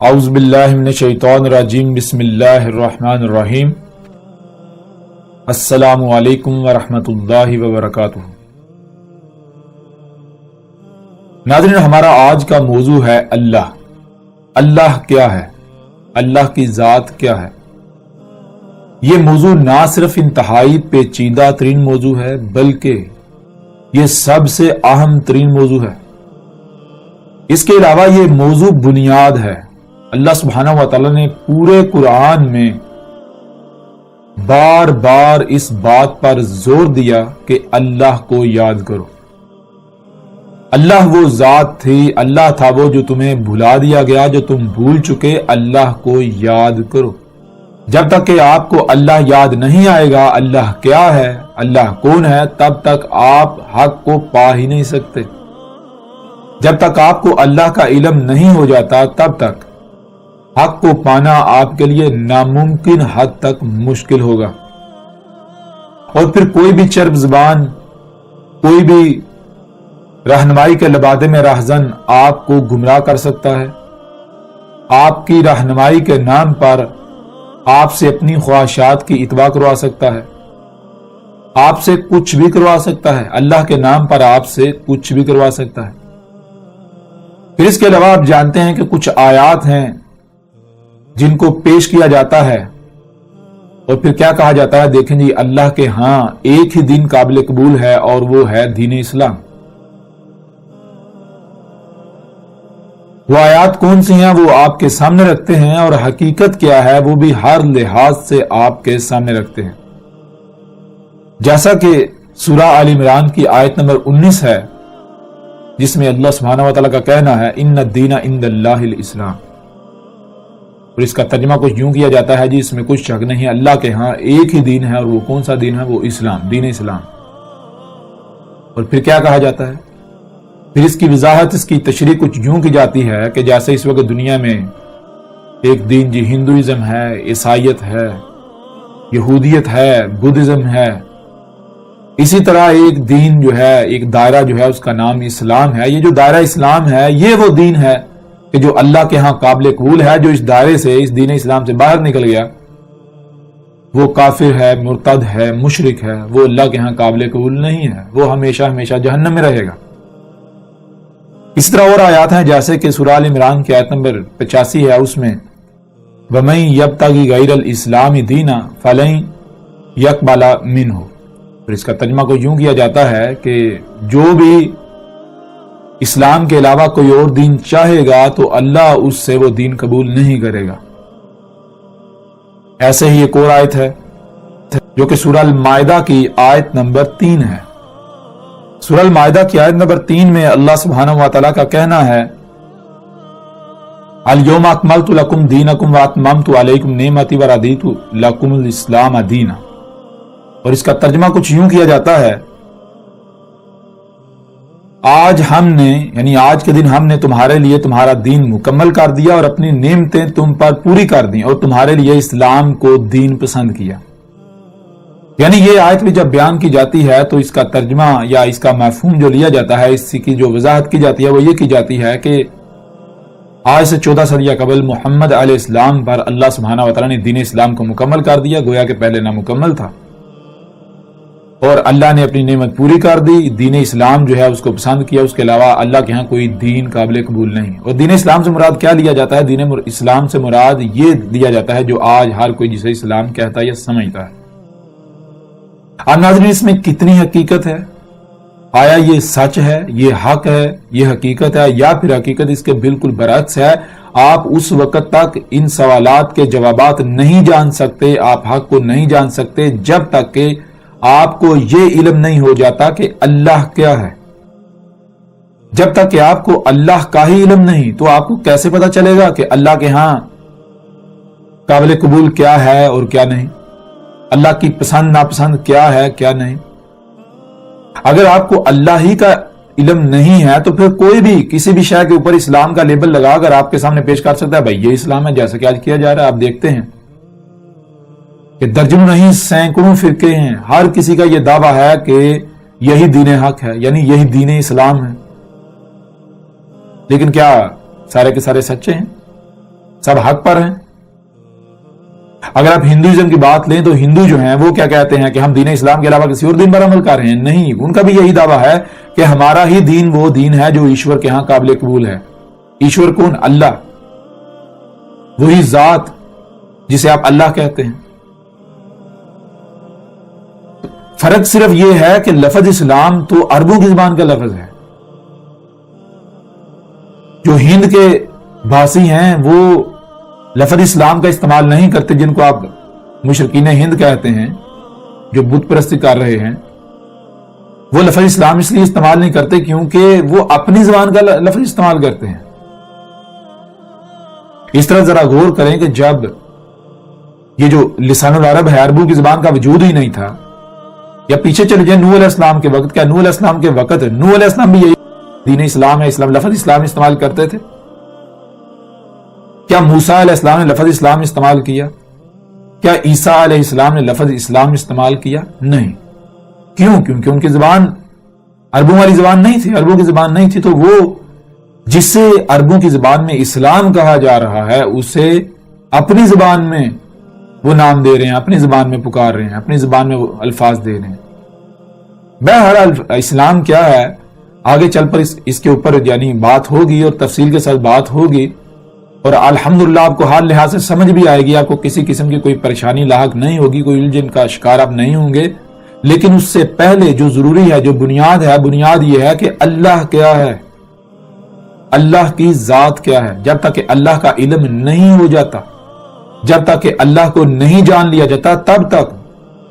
اعوذ باللہ من الشیطان الرجیم بسم اللہ الرحمن الرحیم السلام علیکم ورحمۃ اللہ وبرکاتہ۔ ناظرین، ہمارا آج کا موضوع ہے اللہ۔ اللہ کیا ہے؟ اللہ کی ذات کیا ہے؟ یہ موضوع نہ صرف انتہائی پیچیدہ ترین موضوع ہے بلکہ یہ سب سے اہم ترین موضوع ہے۔ اس کے علاوہ یہ موضوع بنیاد ہے۔ اللہ سبحانہ و تعالی نے پورے قرآن میں بار بار اس بات پر زور دیا کہ اللہ کو یاد کرو۔ اللہ وہ ذات تھی، اللہ تھا وہ جو تمہیں بھلا دیا گیا، جو تم بھول چکے۔ اللہ کو یاد کرو۔ جب تک کہ آپ کو اللہ یاد نہیں آئے گا اللہ کیا ہے، اللہ کون ہے، تب تک آپ حق کو پا ہی نہیں سکتے۔ جب تک آپ کو اللہ کا علم نہیں ہو جاتا تب تک حق کو پانا آپ کے لیے ناممکن حد تک مشکل ہوگا۔ اور پھر کوئی بھی چرب زبان، کوئی بھی رہنمائی کے لبادے میں راہزن آپ کو گمراہ کر سکتا ہے۔ آپ کی رہنمائی کے نام پر آپ سے اپنی خواہشات کی اتباع کروا سکتا ہے، آپ سے کچھ بھی کروا سکتا ہے، اللہ کے نام پر آپ سے کچھ بھی کروا سکتا ہے۔ پھر اس کے علاوہ آپ جانتے ہیں کہ کچھ آیات ہیں جن کو پیش کیا جاتا ہے اور پھر کیا کہا جاتا ہے، دیکھیں جی اللہ کے ہاں ایک ہی دین قابل قبول ہے اور وہ ہے دین اسلام۔ وہ آیات کون سی ہیں وہ آپ کے سامنے رکھتے ہیں، اور حقیقت کیا ہے وہ بھی ہر لحاظ سے آپ کے سامنے رکھتے ہیں۔ جیسا کہ سورہ آل عمران کی آیت نمبر 19 ہے، جس میں اللہ سبحانہ و تعالیٰ کا کہنا ہے ان الدین عند اللہ الاسلام، اور اس کا ترجمہ کچھ یوں کیا جاتا ہے جی اس میں کچھ شک نہیں، اللہ کے ہاں ایک ہی دین ہے، اور وہ کون سا دین ہے؟ وہ اسلام، دین اسلام۔ اور پھر کیا کہا جاتا ہے؟ پھر اس کی وضاحت، اس کی تشریح کچھ یوں کی جاتی ہے کہ جیسے اس وقت دنیا میں ایک دین جی ہندوازم ہے، عیسائیت ہے، یہودیت ہے، بدھزم ہے، اسی طرح ایک دین جو ہے، ایک دائرہ جو ہے اس کا نام اسلام ہے۔ یہ جو دائرہ اسلام ہے یہ وہ دین ہے کہ جو اللہ کے ہاں قابل قبول ہے۔ جو اس دائرے سے، اس دین اسلام سے باہر نکل گیا وہ کافر ہے، مرتد ہے، مشرک ہے، وہ اللہ کے ہاں قابل قبول نہیں ہے، وہ ہمیشہ ہمیشہ جہنم میں رہے گا۔ اس طرح اور آیات ہیں جیسے کہ سورہ آل عمران کی آیت نمبر 85 ہے، اس میں وَمَن يَبْتَغِ غَيْرَ الْإِسْلَامِ دِينًا فَلَن يَقْبَلَ مِنْهُ۔ پھر اس کا ترجمہ کو یوں کیا جاتا ہے کہ جو بھی اسلام کے علاوہ کوئی اور دین چاہے گا تو اللہ اس سے وہ دین قبول نہیں کرے گا۔ ایسے ہی ایک اور آیت ہے جو کہ سورہ المائدہ کی آیت نمبر 3 ہے۔ سورہ المائدہ کی آیت نمبر 3 میں اللہ سبحانہ و تعالیٰ کا کہنا ہے الَّيَوْمَ أَكْمَلْتُ لَكُمْ دِينَكُمْ وَأَتْمَمْتُ عَلَيْكُمْ نِعْمَتِي وَرَضِيتُ لَكُمُ الْإِسْلَامَ دِينًا۔ اور اس کا ترجمہ کچھ یوں کیا جاتا ہے آج ہم نے، یعنی آج کے دن ہم نے تمہارے لیے تمہارا دین مکمل کر دیا اور اپنی نعمتیں تم پر پوری کر دیں، اور تمہارے لیے اسلام کو دین پسند کیا۔ یعنی یہ آیت بھی جب بیان کی جاتی ہے تو اس کا ترجمہ یا اس کا مفہوم جو لیا جاتا ہے، اس کی جو وضاحت کی جاتی ہے وہ یہ کی جاتی ہے کہ آج سے 14 صدیہ قبل محمد علیہ السلام پر اللہ سبحانہ و تعالیٰ نے دین اسلام کو مکمل کر دیا، گویا کہ پہلے نامکمل تھا، اور اللہ نے اپنی نعمت پوری کر دی۔ دین اسلام جو ہے اس کو پسند کیا، اس کے علاوہ اللہ کے ہاں کوئی دین قابل قبول نہیں۔ اور دین اسلام سے مراد کیا لیا جاتا ہے؟ دین اسلام سے مراد یہ لیا جاتا ہے جو آج ہر کوئی جسے اسلام کہتا ہے یا سمجھتا ہے۔ اب ناظرین، اس میں کتنی حقیقت ہے؟ آیا یہ سچ ہے، یہ حق ہے، یہ حقیقت ہے، یا پھر حقیقت اس کے بالکل برعکس ہے؟ آپ اس وقت تک ان سوالات کے جوابات نہیں جان سکتے، آپ حق کو نہیں جان سکتے جب تک کہ آپ کو یہ علم نہیں ہو جاتا کہ اللہ کیا ہے۔ جب تک کہ آپ کو اللہ کا ہی علم نہیں تو آپ کو کیسے پتا چلے گا کہ اللہ کے ہاں قابل قبول کیا ہے اور کیا نہیں، اللہ کی پسند ناپسند کیا ہے کیا نہیں۔ اگر آپ کو اللہ ہی کا علم نہیں ہے تو پھر کوئی بھی کسی بھی شے کے اوپر اسلام کا لیبل لگا کر آپ کے سامنے پیش کر سکتا ہے بھائی یہ اسلام ہے، جیسا کہ آج کیا جا رہا ہے۔ آپ دیکھتے ہیں کہ درجنوں نہیں سینکڑوں فرقے ہیں، ہر کسی کا یہ دعویٰ ہے کہ یہی دین حق ہے، یعنی یہی دین اسلام ہے، لیکن کیا سارے کے سارے سچے ہیں؟ سب حق پر ہیں. اگر آپ ہندوازم کی بات لیں تو ہندو جو ہیں وہ کیا کہتے ہیں کہ ہم دین اسلام کے علاوہ کسی اور دین پر عمل کر رہے ہیں. نہیں، ان کا بھی یہی دعویٰ ہے کہ ہمارا ہی دین وہ دین ہے جو ایشور کے ہاں قابل قبول ہے. ایشور کون؟ اللہ، وہی ذات جسے آپ اللہ کہتے ہیں. فرق صرف یہ ہے کہ لفظ اسلام تو عربوں کی زبان کا لفظ ہے. جو ہند کے بھاسی ہیں وہ لفظ اسلام کا استعمال نہیں کرتے، جن کو آپ مشرکین ہند کہتے ہیں جو بت پرستی کر رہے ہیں. وہ لفظ اسلام اس لیے استعمال نہیں کرتے کیونکہ وہ اپنی زبان کا لفظ استعمال کرتے ہیں. اس طرح ذرا غور کریں کہ جب یہ جو لسان العرب ہے، عربوں کی زبان کا وجود ہی نہیں تھا، یا پیچھے چلے جائیں نوح علیہ السلام کے وقت، کیا نوح علیہ السلام کے وقت نوح علیہ السلام بھی یہی دین اسلام ہے، اسلام لفظ اسلام استعمال کرتے تھے؟ کیا موسیٰ علیہ السلام نے لفظ اسلام استعمال کیا؟ کیا عیسیٰ علیہ السلام نے لفظ اسلام استعمال کیا؟ نہیں. کیوں؟ کیونکہ ان کی زبان عربوں والی زبان نہیں تھی، عربوں کی زبان نہیں تھی. تو وہ جسے عربوں کی زبان میں اسلام کہا جا رہا ہے اسے اپنی زبان میں وہ نام دے رہے ہیں، اپنی زبان میں پکار رہے ہیں، اپنی زبان میں وہ الفاظ دے رہے ہیں. بہرحال اسلام کیا ہے آگے چل پر اس کے اوپر یعنی بات ہوگی اور تفصیل کے ساتھ بات ہوگی، اور الحمدللہ آپ کو حال لحاظ سے سمجھ بھی آئے گی، آپ کو کسی قسم کی کوئی پریشانی لاحق نہیں ہوگی، کوئی الجھن کا شکار آپ نہیں ہوں گے. لیکن اس سے پہلے جو ضروری ہے، جو بنیاد ہے، بنیاد یہ ہے کہ اللہ کیا ہے، اللہ کی ذات کیا ہے. جب تک کہ اللہ کا علم نہیں ہو جاتا، جب تک کہ اللہ کو نہیں جان لیا جاتا، تب تک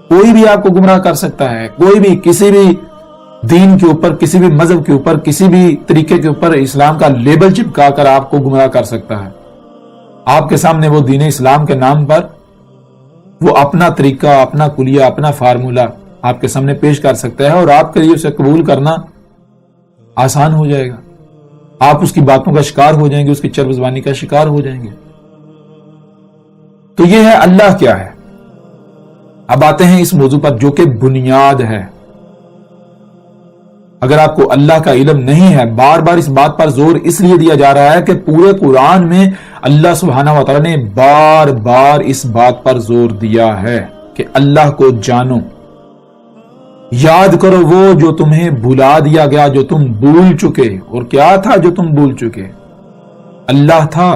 کوئی بھی آپ کو گمراہ کر سکتا ہے. کوئی بھی کسی بھی دین کے اوپر، کسی بھی مذہب کے اوپر، کسی بھی طریقے کے اوپر اسلام کا لیبل چپکا کر آپ کو گمراہ کر سکتا ہے. آپ کے سامنے وہ دین اسلام کے نام پر وہ اپنا طریقہ، اپنا کلیہ، اپنا فارمولہ آپ کے سامنے پیش کر سکتا ہے، اور آپ کے لیے اسے قبول کرنا آسان ہو جائے گا. آپ اس کی باتوں کا شکار ہو جائیں گے، اس کی چرب زبانی کا شکار ہو جائیں گے. تو یہ ہے اللہ کیا ہے. اب آتے ہیں اس موضوع پر جو کہ بنیاد ہے. اگر آپ کو اللہ کا علم نہیں ہے، بار بار اس بات پر زور اس لیے دیا جا رہا ہے کہ پورے قرآن میں اللہ سبحانہ و تعالی نے بار بار اس بات پر زور دیا ہے کہ اللہ کو جانو، یاد کرو وہ جو تمہیں بھلا دیا گیا، جو تم بھول چکے. اور کیا تھا جو تم بھول چکے؟ اللہ تھا.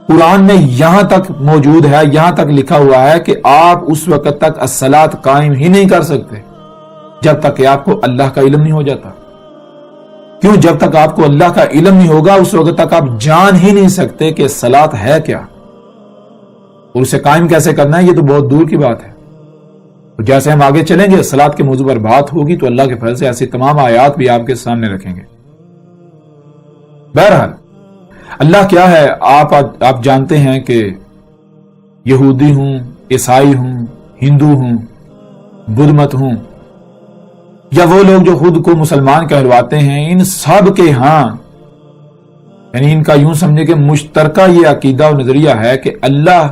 قرآن میں یہاں تک موجود ہے، یہاں تک لکھا ہوا ہے کہ آپ اس وقت تک الصلاۃ قائم ہی نہیں کر سکتے جب تک کہ آپ کو اللہ کا علم نہیں ہو جاتا. کیوں؟ جب تک آپ کو اللہ کا علم نہیں ہوگا اس وقت تک آپ جان ہی نہیں سکتے کہ صلاۃ ہے کیا اور اسے قائم کیسے کرنا ہے. یہ تو بہت دور کی بات ہے. جیسے ہم آگے چلیں گے صلاۃ کے موضوع پر بات ہوگی تو اللہ کے فضل سے ایسی تمام آیات بھی آپ کے سامنے رکھیں گے. بہرحال اللہ کیا ہے آپ جانتے ہیں کہ یہودی ہوں، عیسائی ہوں، ہندو ہوں، بدھ مت ہوں، یا وہ لوگ جو خود کو مسلمان کہلواتے ہیں، ان سب کے ہاں یعنی ان کا یوں سمجھے کہ مشترکہ یہ عقیدہ و نظریہ ہے کہ اللہ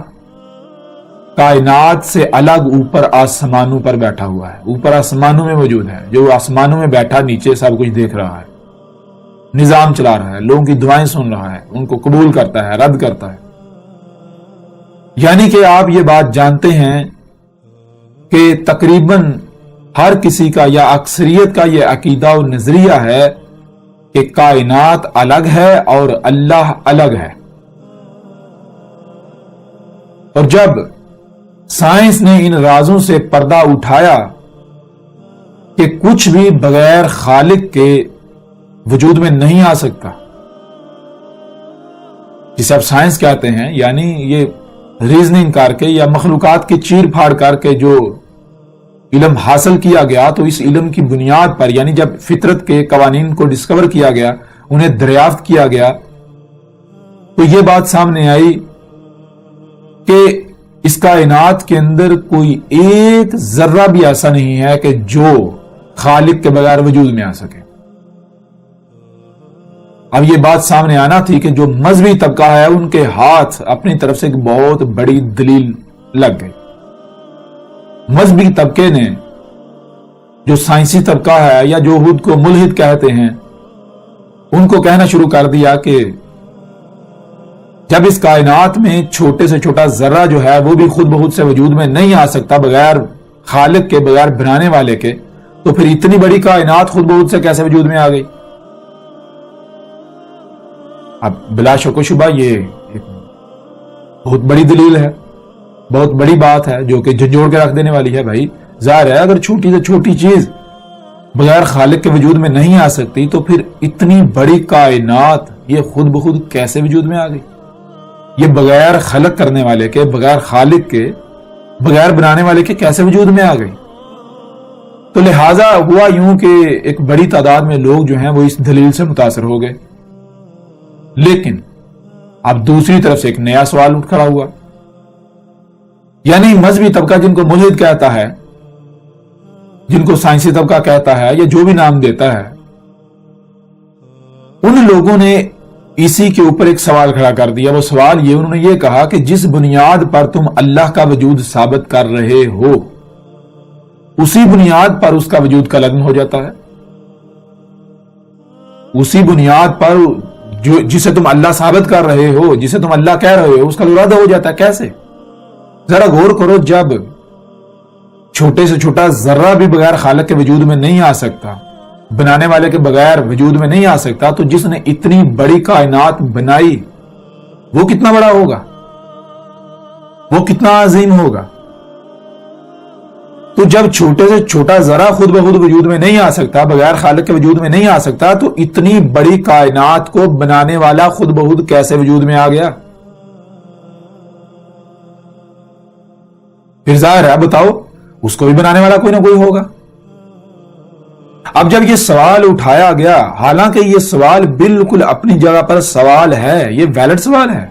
کائنات سے الگ اوپر آسمانوں پر بیٹھا ہوا ہے، اوپر آسمانوں میں موجود ہے. جو آسمانوں میں بیٹھا نیچے سب کچھ دیکھ رہا ہے، نظام چلا رہا ہے، لوگوں کی دعائیں سن رہا ہے، ان کو قبول کرتا ہے، رد کرتا ہے. یعنی کہ آپ یہ بات جانتے ہیں کہ تقریباً ہر کسی کا یا اکثریت کا یہ عقیدہ و نظریہ ہے کہ کائنات الگ ہے اور اللہ الگ ہے. اور جب سائنس نے ان رازوں سے پردہ اٹھایا کہ کچھ بھی بغیر خالق کے وجود میں نہیں آ سکتا، جسے آپ سائنس کہتے ہیں، یعنی یہ ریزننگ کر کے یا مخلوقات کی چیر پھاڑ کر کے جو علم حاصل کیا گیا، تو اس علم کی بنیاد پر یعنی جب فطرت کے قوانین کو ڈسکور کیا گیا، انہیں دریافت کیا گیا، تو یہ بات سامنے آئی کہ اس کائنات کے اندر کوئی ایک ذرہ بھی ایسا نہیں ہے کہ جو خالق کے بغیر وجود میں آ سکے. اب یہ بات سامنے آنا تھی کہ جو مذہبی طبقہ ہے ان کے ہاتھ اپنی طرف سے ایک بہت بڑی دلیل لگ گئی. مذہبی طبقے نے، جو سائنسی طبقہ ہے یا جو خود کو ملحد کہتے ہیں، ان کو کہنا شروع کر دیا کہ جب اس کائنات میں چھوٹے سے چھوٹا ذرہ جو ہے وہ بھی خود بخود سے وجود میں نہیں آ سکتا بغیر خالق کے، بغیر بنانے والے کے، تو پھر اتنی بڑی کائنات خود بخود سے کیسے وجود میں آ گئی؟ اب بلا شک و شبہ یہ ایک بہت بڑی دلیل ہے، بہت بڑی بات ہے جو کہ جھنجھوڑ کے رکھ دینے والی ہے۔ بھائی ظاہر ہے اگر چھوٹی سے چھوٹی چیز بغیر خالق کے وجود میں نہیں آ سکتی تو پھر اتنی بڑی کائنات یہ خود بخود کیسے وجود میں آ گئی؟ یہ بغیر خلق کرنے والے کے، بغیر خالق کے، بغیر بنانے والے کے کیسے وجود میں آ گئی؟ تو لہٰذا ہوا یوں کہ ایک بڑی تعداد میں لوگ جو ہیں وہ اس دلیل سے متاثر ہو گئے، لیکن اب دوسری طرف سے ایک نیا سوال اٹھ کھڑا ہوا، یعنی مذہبی طبقہ جن کو ملحد کہتا ہے، جن کو سائنسی طبقہ کہتا ہے یا جو بھی نام دیتا ہے، ان لوگوں نے اسی کے اوپر ایک سوال کھڑا کر دیا۔ وہ سوال یہ، انہوں نے یہ کہا کہ جس بنیاد پر تم اللہ کا وجود ثابت کر رہے ہو اسی بنیاد پر اس کا وجود کا لازم ہو جاتا ہے، اسی بنیاد پر جسے تم اللہ ثابت کر رہے ہو، جسے تم اللہ کہہ رہے ہو، اس کا ارادہ ہو جاتا ہے۔ کیسے؟ ذرا غور کرو، جب چھوٹے سے چھوٹا ذرہ بھی بغیر خالق کے وجود میں نہیں آ سکتا، بنانے والے کے بغیر وجود میں نہیں آ سکتا، تو جس نے اتنی بڑی کائنات بنائی وہ کتنا بڑا ہوگا، وہ کتنا عظیم ہوگا؟ تو جب چھوٹے سے چھوٹا ذرہ خود بخود وجود میں نہیں آ سکتا، بغیر خالق کے وجود میں نہیں آ سکتا، تو اتنی بڑی کائنات کو بنانے والا خود بخود کیسے وجود میں آ گیا؟ پھر ظاہر ہے، بتاؤ، اس کو بھی بنانے والا کوئی نہ کوئی ہوگا۔ اب جب یہ سوال اٹھایا گیا، حالانکہ یہ سوال بالکل اپنی جگہ پر سوال ہے، یہ ویلڈ سوال ہے،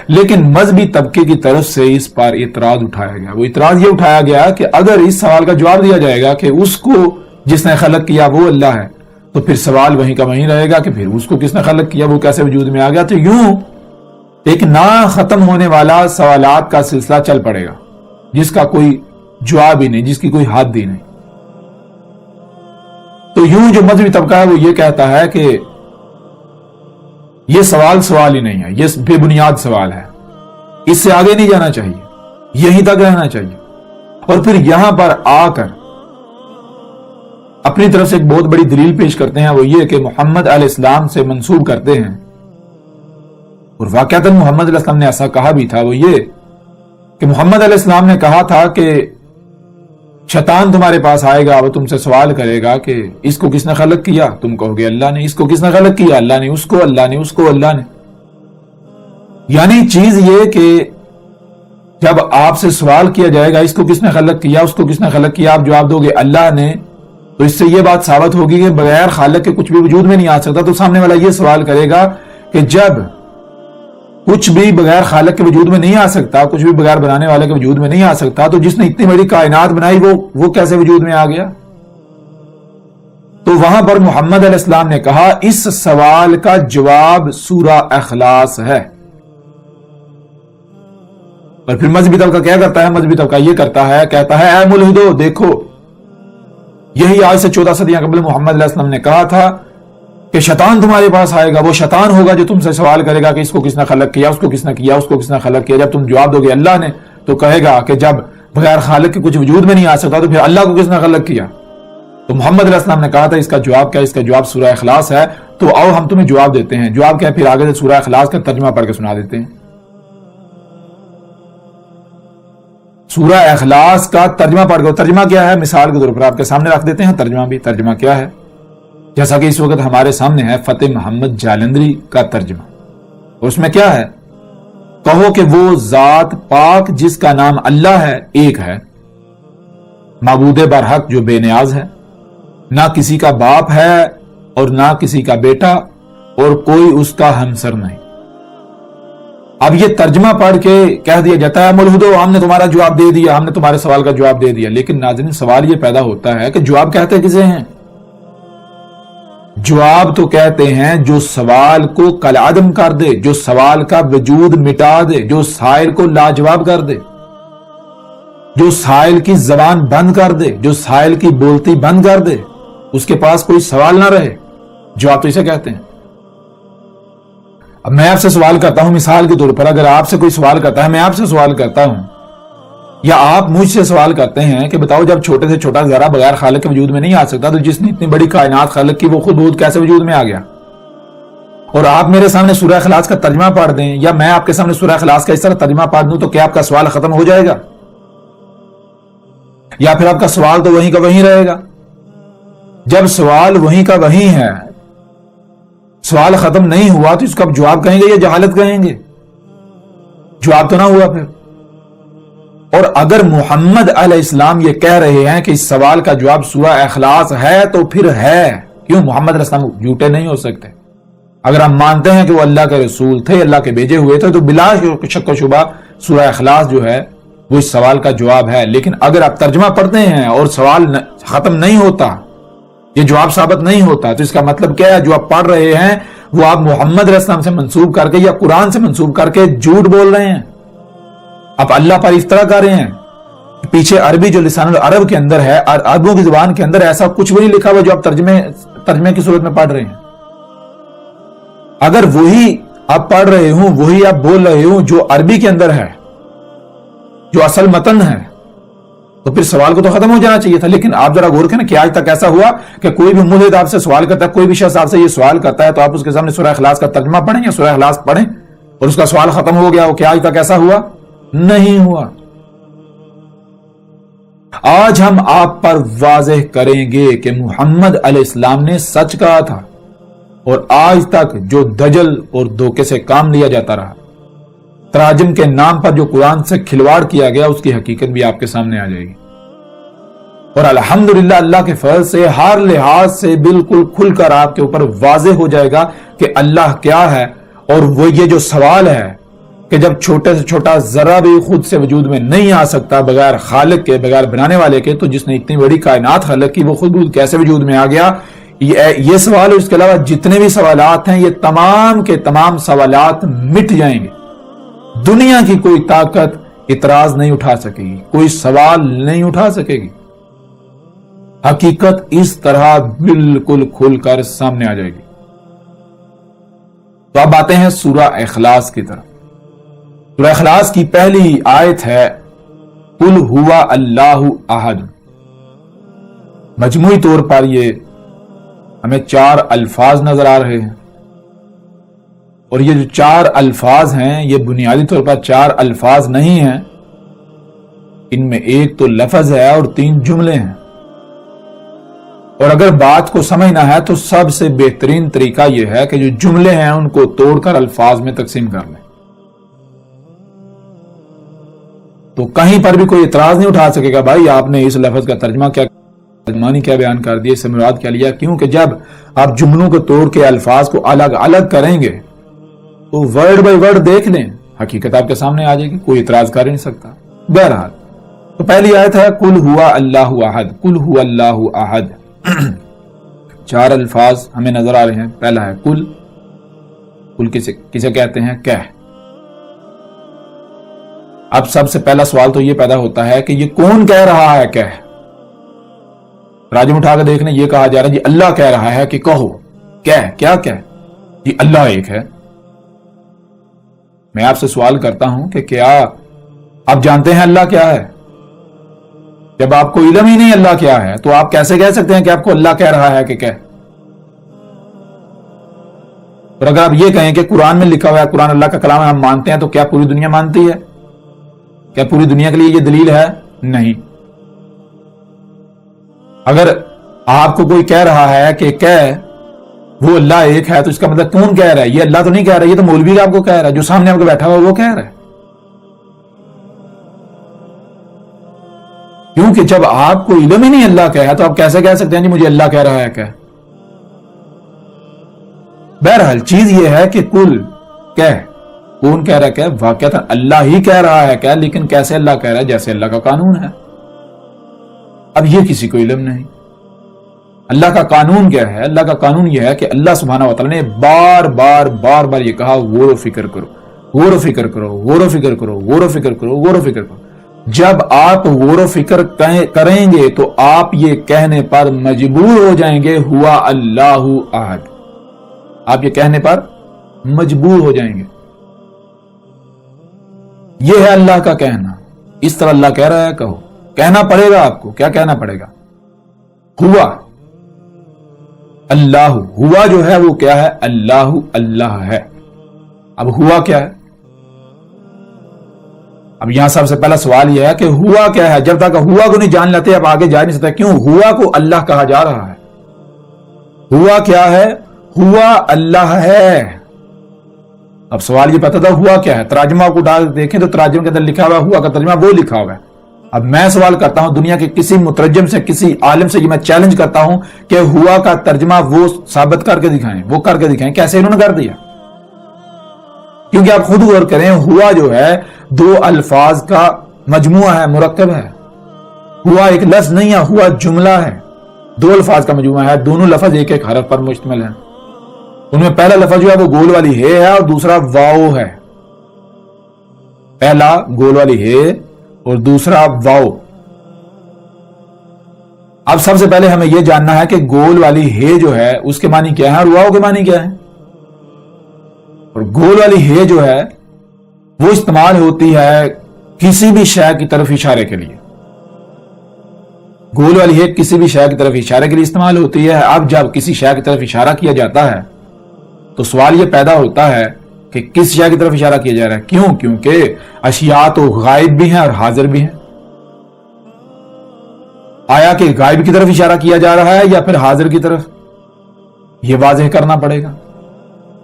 لیکن مذہبی طبقے کی طرف سے اس پر اعتراض اٹھایا گیا۔ وہ اعتراض یہ اٹھایا گیا کہ اگر اس سوال کا جواب دیا جائے گا کہ اس کو جس نے خلق کیا وہ اللہ ہے، تو پھر سوال وہیں کا وہیں رہے گا کہ پھر اس کو کس نے خلق کیا، وہ کیسے وجود میں آ گیا؟ تو یوں ایک نہ ختم ہونے والا سوالات کا سلسلہ چل پڑے گا جس کا کوئی جواب ہی نہیں، جس کی کوئی حد ہی نہیں۔ تو یوں جو مذہبی طبقہ ہے وہ یہ کہتا ہے کہ یہ سوال ہی نہیں ہے، یہ بے بنیاد سوال ہے، اس سے آگے نہیں جانا چاہیے، یہیں تک رہنا چاہیے۔ اور پھر یہاں پر آ کر اپنی طرف سے ایک بہت بڑی دلیل پیش کرتے ہیں، وہ یہ کہ محمد علیہ السلام سے منسوب کرتے ہیں، اور واقعتاً محمد علیہ السلام نے ایسا کہا بھی تھا۔ وہ یہ کہ محمد علیہ السلام نے کہا تھا کہ شیطان تمہارے پاس آئے گا، وہ تم سے سوال کرے گا کہ اس کو کس نے خلق کیا؟ تم کہو گے اللہ نے۔ اس کو کس نے خلق کیا؟ اللہ نے۔ اس کو اللہ نے، اس کو اللہ نے۔ یعنی چیز یہ کہ جب آپ سے سوال کیا جائے گا اس کو کس نے خلق کیا، اس کو کس نے خلق کیا، آپ جواب دو گے اللہ نے، تو اس سے یہ بات ثابت ہوگی کہ بغیر خالق کے کچھ بھی وجود میں نہیں آ سکتا۔ تو سامنے والا یہ سوال کرے گا کہ جب کچھ بھی بغیر خالق کے وجود میں نہیں آ سکتا، کچھ بھی بغیر بنانے والے کے وجود میں نہیں آ سکتا، تو جس نے اتنی بڑی کائنات بنائی وہ کیسے وجود میں آ گیا؟ تو وہاں پر محمد علیہ السلام نے کہا اس سوال کا جواب سورہ اخلاص ہے۔ اور پھر مذہبی طبقہ کیا کرتا ہے؟ مذہبی طبقہ یہ کرتا ہے، کہتا ہے اے ملحدو دیکھو، یہی آج سے 14 صدیاں قبل محمد علیہ السلام نے کہا تھا کہ شیطان تمہارے پاس آئے گا، وہ شیطان ہوگا جو تم سے سوال کرے گا کہ اس کو کس نے خلق کیا، اس کو کس نے کیا، اس کو کس نے خلق کیا۔ جب تم جواب دو گے اللہ نے، تو کہے گا کہ جب بغیر خالق کے کچھ وجود میں نہیں آ سکتا تو پھر اللہ کو کس نے خلق کیا؟ تو محمد علیہ السلام نے کہا تھا اس کا جواب کیا؟ اس کا جواب سورہ اخلاص ہے۔ تو آؤ ہم تمہیں جواب دیتے ہیں۔ جواب کیا ہے؟ پھر آگے سے سورہ اخلاص کا ترجمہ پڑھ کے سنا دیتے ہیں۔ سورہ اخلاص کا ترجمہ پڑھ کے، ترجمہ کیا ہے مثال کے طور پر آپ کے سامنے رکھ دیتے ہیں ترجمہ بھی۔ ترجمہ کیا ہے؟ جیسا کہ اس وقت ہمارے سامنے ہے فتح محمد جالندری کا ترجمہ، اور اس میں کیا ہے؟ کہو کہ وہ ذات پاک جس کا نام اللہ ہے ایک ہے، معبود برحق جو بے نیاز ہے، نہ کسی کا باپ ہے اور نہ کسی کا بیٹا، اور کوئی اس کا ہمسر نہیں۔ اب یہ ترجمہ پڑھ کے کہہ دیا جاتا ہے ملحدو ہم نے تمہارا جواب دے دیا، ہم نے تمہارے سوال کا جواب دے دیا۔ لیکن ناظرین سوال یہ پیدا ہوتا ہے کہ جواب کہتے کسے ہیں؟ جواب تو کہتے ہیں جو سوال کو کالعدم کر دے، جو سوال کا وجود مٹا دے، جو سائل کو لاجواب کر دے، جو سائل کی زبان بند کر دے، جو سائل کی بولتی بند کر دے، اس کے پاس کوئی سوال نہ رہے، جواب تو اسے کہتے ہیں۔ اب میں آپ سے سوال کرتا ہوں، مثال کے طور پر اگر آپ سے کوئی سوال کرتا ہے، میں آپ سے سوال کرتا ہوں یا آپ مجھ سے سوال کرتے ہیں کہ بتاؤ جب چھوٹے سے چھوٹا ذرہ بغیر خالق کے وجود میں نہیں آ سکتا تو جس نے اتنی بڑی کائنات خالق کی وہ خود بخود کیسے وجود میں آ گیا؟ اور آپ میرے سامنے سورہ اخلاص کا ترجمہ پڑھ دیں یا میں آپ کے سامنے سورہ اخلاص کا اس طرح ترجمہ پڑھ دوں تو کیا آپ کا سوال ختم ہو جائے گا؟ یا پھر آپ کا سوال تو وہیں کا وہیں رہے گا؟ جب سوال وہیں کا وہیں ہے، سوال ختم نہیں ہوا تو اس کا جواب کہیں گے یا جہالت کہیں گے؟ جواب تو نہ ہوا پھر۔ اور اگر محمد علیہ السلام یہ کہہ رہے ہیں کہ اس سوال کا جواب سورہ اخلاص ہے تو پھر ہے، کیوں؟ محمد علیہ السلام جھوٹے نہیں ہو سکتے۔ اگر ہم مانتے ہیں کہ وہ اللہ کے رسول تھے، اللہ کے بھیجے ہوئے تھے، تو بلا شک و شبہ سورہ اخلاص جو ہے وہ اس سوال کا جواب ہے۔ لیکن اگر آپ ترجمہ پڑھتے ہیں اور سوال ختم نہیں ہوتا، یہ جواب ثابت نہیں ہوتا، تو اس کا مطلب کیا ہے؟ جو آپ پڑھ رہے ہیں وہ آپ محمد علیہ السلام سے منسوب کر کے یا قرآن سے منسوب کر کے جھوٹ بول رہے ہیں، آپ اللہ پر افطرا کر رہے ہیں۔ پیچھے عربی جو لسان العرب کے اندر ہے، عربوں کی زبان کے اندر ایسا کچھ بھی نہیں لکھا ہوا جو آپ ترجمے کی صورت میں پڑھ رہے ہیں۔ اگر وہی آپ پڑھ رہے ہوں، وہی آپ بول رہے ہوں جو عربی کے اندر ہے، جو اصل متن ہے، تو پھر سوال کو تو ختم ہو جانا چاہیے تھا۔ لیکن آپ ذرا غور کریں کہ آج تک ایسا ہوا کہ کوئی بھی ملحد آپ سے سوال کرتا ہے، کوئی بھی شخص آپ سے یہ سوال کرتا ہے تو آپ اس کے سامنے سورہ اخلاص کا ترجمہ پڑھیں یا سورہ اخلاص پڑھیں اور اس کا سوال ختم ہو گیا ہو؟ کیا آج تک ایسا ہوا؟ نہیں ہوا۔ آج ہم آپ پر واضح کریں گے کہ محمد علیہ السلام نے سچ کہا تھا، اور آج تک جو دجل اور دھوکے سے کام لیا جاتا رہا، تراجم کے نام پر جو قرآن سے کھلواڑ کیا گیا، اس کی حقیقت بھی آپ کے سامنے آ جائے گی۔ اور الحمدللہ اللہ کے فضل سے ہر لحاظ سے بالکل کھل کر آپ کے اوپر واضح ہو جائے گا کہ اللہ کیا ہے۔ اور وہ یہ جو سوال ہے کہ جب چھوٹے سے چھوٹا ذرہ بھی خود سے وجود میں نہیں آ سکتا بغیر خالق کے، بغیر بنانے والے کے، تو جس نے اتنی بڑی کائنات خلق کی وہ خود کیسے وجود میں آ گیا؟ یہ سوال، اس کے علاوہ جتنے بھی سوالات ہیں، یہ تمام کے تمام سوالات مٹ جائیں گے۔ دنیا کی کوئی طاقت اعتراض نہیں اٹھا سکے گی، کوئی سوال نہیں اٹھا سکے گی۔ حقیقت اس طرح بالکل کھل کر سامنے آ جائے گی۔ تو اب آتے ہیں سورہ اخلاص کی طرف۔ سورہ اخلاص کی پہلی آیت ہے قل هو اللہ احد۔ مجموعی طور پر یہ ہمیں 4 الفاظ نظر آ رہے ہیں، اور یہ جو 4 الفاظ ہیں یہ بنیادی طور پر 4 الفاظ نہیں ہیں، ان میں ایک تو لفظ ہے اور 3 جملے ہیں۔ اور اگر بات کو سمجھنا ہے تو سب سے بہترین طریقہ یہ ہے کہ جو جملے ہیں ان کو توڑ کر الفاظ میں تقسیم کر لیں، تو کہیں پر بھی کوئی اعتراض نہیں اٹھا سکے گا بھائی آپ نے اس لفظ کا ترجمہ کیا، ترجمانی کیا بیان کر دیا، اس سے مراد کیا لیا۔ کیونکہ جب آپ جملوں کو توڑ کے الفاظ کو الگ الگ کریں گے تو ورڈ بائی ورڈ دیکھ لیں، حقیقت آپ کے سامنے آ جائے گی، کوئی اعتراض کر ہی نہیں سکتا۔ بہرحال تو پہلی آیت ہے قل هو اللہ احد، قل هو اللہ احد۔ 4 الفاظ ہمیں نظر آ رہے ہیں۔ پہلا ہے قل، قل کسے کہتے ہیں؟ کہہ۔ اب سب سے پہلا سوال تو یہ پیدا ہوتا ہے کہ یہ کون کہہ رہا ہے کہہ؟ راجم اٹھا کے دیکھنے، یہ کہا جا رہا ہے جی اللہ کہہ رہا ہے کہ کہو، کہہ، کیا کہہ؟ جی اللہ ایک ہے۔ میں آپ سے سوال کرتا ہوں کہ کیا آپ جانتے ہیں اللہ کیا ہے؟ جب آپ کو علم ہی نہیں اللہ کیا ہے تو آپ کیسے کہہ سکتے ہیں کہ آپ کو اللہ کہہ رہا ہے کہ کہہ؟ اور اگر آپ یہ کہیں کہ قرآن میں لکھا ہوا ہے، قرآن اللہ کا کلام ہے، ہم مانتے ہیں، تو کیا پوری دنیا مانتی ہے؟ کیا پوری دنیا کے لیے یہ دلیل ہے؟ نہیں۔ اگر آپ کو کوئی کہہ رہا ہے کہ کہہ وہ اللہ ایک ہے، تو اس کا مطلب کون کہہ رہا ہے؟ یہ اللہ تو نہیں کہہ رہا، یہ تو مولوی آپ کو کہہ رہا ہے، جو سامنے آپ کو بیٹھا ہوا وہ کہہ رہا ہے۔ کیونکہ جب آپ کو علم ہی نہیں اللہ کہہ ہے تو آپ کیسے کہہ سکتے ہیں جی مجھے اللہ کہہ رہا ہے کہ؟ بہرحال چیز یہ ہے کہ کل کہہ، کون کہہ رہا ہے کہ؟ واقعتا اللہ ہی کہہ رہا ہے کہ، لیکن کیسے اللہ کہہ رہا ہے؟ جیسے اللہ کا قانون ہے۔ اب یہ کسی کو علم نہیں۔ اللہ کا قانون کیا ہے؟ اللہ کا قانون یہ ہے کہ اللہ سبحانہ وتعالی نے بار بار یہ کہا غور و فکر کرو، غور و فکر کرو، غور و فکر کرو، غور و فکر کرو، غور و فکر کرو۔ جب آپ غور و فکر کریں گے تو آپ یہ کہنے پر مجبور ہو جائیں گے ہوا اللہ احد۔ آپ یہ کہنے پر مجبور ہو جائیں گے. یہ ہے اللہ کا کہنا. اس طرح اللہ کہہ رہا ہے کہو. کہنا پڑے گا آپ کو. کیا کہنا پڑے گا؟ ہوا. اللہ ہوا جو ہے وہ کیا ہے؟ اللہ اللہ ہے. اب ہوا کیا ہے؟ اب یہاں سب سے پہلا سوال یہ ہے کہ ہوا کیا ہے؟ جب تک ہوا کو نہیں جان لیتے اب آگے جا نہیں سکتے. کیوں ہوا کو اللہ کہا جا رہا ہے؟ ہوا کیا ہے؟ ہوا اللہ ہے. اب سوال یہ پتا تھا ہوا کیا ہے. ترجمہ کو ڈال دیکھیں تو ترجمے کے اندر لکھا ہوا ہوا کا ترجمہ وہ لکھا ہوا ہے. اب میں سوال کرتا ہوں دنیا کے کسی مترجم سے, کسی عالم سے, یہ میں چیلنج کرتا ہوں کہ ہوا کا ترجمہ وہ ثابت کر کے دکھائیں, وہ کر کے دکھائیں. کیسے انہوں نے کر دیا؟ کیونکہ آپ خود غور کریں, ہوا جو ہے دو الفاظ کا مجموعہ ہے, مرکب ہے. ہوا ایک لفظ نہیں ہے, ہوا جملہ ہے, دو الفاظ کا مجموعہ ہے. دونوں لفظ ایک ایک حرف پر مشتمل ہیں. ان میں پہلا لفظ جو ہے وہ گول والی ہے اور دوسرا واؤ ہے. پہلا گول والی ہے اور دوسرا واؤ. اب سب سے پہلے ہمیں یہ جاننا ہے کہ گول والی ہے جو ہے اس کے معنی کیا ہے اور واؤ کے معنی کیا ہے. اور گول والی ہے جو ہے وہ استعمال ہوتی ہے کسی بھی شے کی طرف اشارے کے لیے. گول والی ہے کسی بھی شے کی طرف اشارے کے لیے استعمال ہوتی ہے. اب جب کسی شے کی طرف اشارہ کیا جاتا ہے تو سوال یہ پیدا ہوتا ہے کہ کس شے کی طرف اشارہ کیا جا رہا ہے. کیوں؟ کیونکہ اشیاء تو غائب بھی ہیں اور حاضر بھی ہیں. آیا کہ غائب کی طرف اشارہ کیا جا رہا ہے یا پھر حاضر کی طرف؟ یہ واضح کرنا پڑے گا.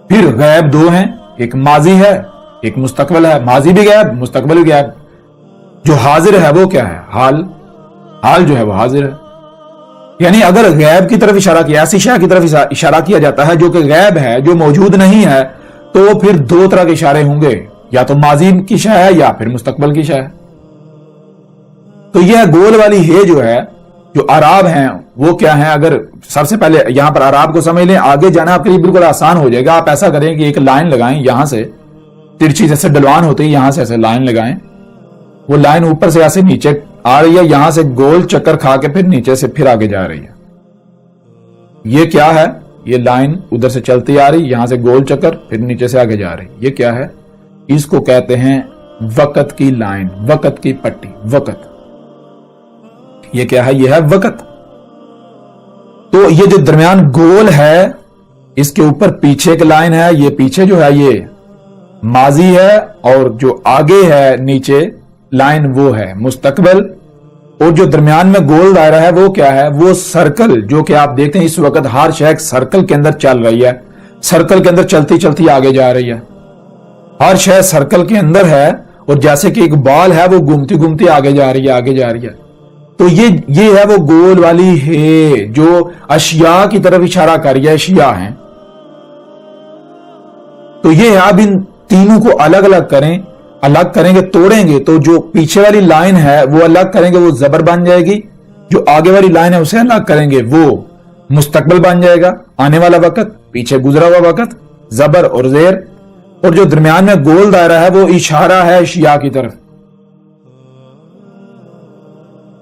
پھر غائب دو ہیں, ایک ماضی ہے ایک مستقبل ہے. ماضی بھی غائب, مستقبل بھی غائب. جو حاضر ہے وہ کیا ہے؟ حال. حال جو ہے وہ حاضر ہے. یعنی اگر غیب کی طرف اشارہ کیا, ایسی شے کی طرف اشارہ کیا جاتا ہے جو کہ غیب ہے, جو موجود نہیں ہے, تو وہ پھر دو طرح کے اشارے ہوں گے, یا تو ماضی کی شے ہے یا پھر مستقبل کی شے ہے. تو یہ گول والی ہے جو ہے, جو اعراب ہیں وہ کیا ہیں؟ اگر سب سے پہلے یہاں پر اعراب کو سمجھ لیں, آگے جانا آپ کے لیے بالکل آسان ہو جائے گا. آپ ایسا کریں کہ ایک لائن لگائیں, یہاں سے ترچھی جیسے ڈلوان ہوتی ہے, یہاں سے ایسے لائن لگائیں. وہ لائن اوپر سے ایسے نیچے آ رہی ہے, یہاں سے گول چکر کھا کے پھر نیچے سے پھر آگے جا رہی ہے. یہ کیا ہے؟ یہ لائن ادھر سے چلتی آ رہی, یہاں سے گول چکر پھر نیچے سے آگے جا رہی. یہ کیا ہے؟ اس کو کہتے ہیں وقت کی لائن, وقت کی پٹی, وقت. یہ کیا ہے؟ یہ ہے وقت. تو یہ جو درمیان گول ہے اس کے اوپر پیچھے ایک لائن ہے, یہ پیچھے جو ہے یہ ماضی ہے, اور جو آگے ہے نیچے لائن وہ ہے مستقبل. اور جو درمیان میں گول دائرہ ہے وہ کیا ہے؟ وہ سرکل, جو کہ آپ دیکھتے ہیں اس وقت ہر شے سرکل کے اندر چل رہی ہے, سرکل کے اندر چلتی چلتی آگے جا رہی ہے. ہر شے سرکل کے اندر ہے, اور جیسے کہ ایک بال ہے وہ گھومتی گھومتی آگے جا رہی ہے, آگے جا رہی ہے. تو یہ ہے وہ گول والی ہے جو اشیاء کی طرف اشارہ کر رہی ہے. اشیاء ہیں. تو یہ ہے, اب ان تینوں کو الگ الگ کریں, الگ کریں گے, توڑیں گے, تو جو پیچھے والی لائن ہے وہ الگ کریں گے, وہ زبر بن جائے گی. جو آگے والی لائن ہے اسے الگ کریں گے, وہ مستقبل بن جائے گا, آنے والا وقت, پیچھے گزرا ہوا وقت, زبر اور زیر. اور جو درمیان میں گول دائرہ ہے وہ اشارہ ہے اشیاء کی طرف.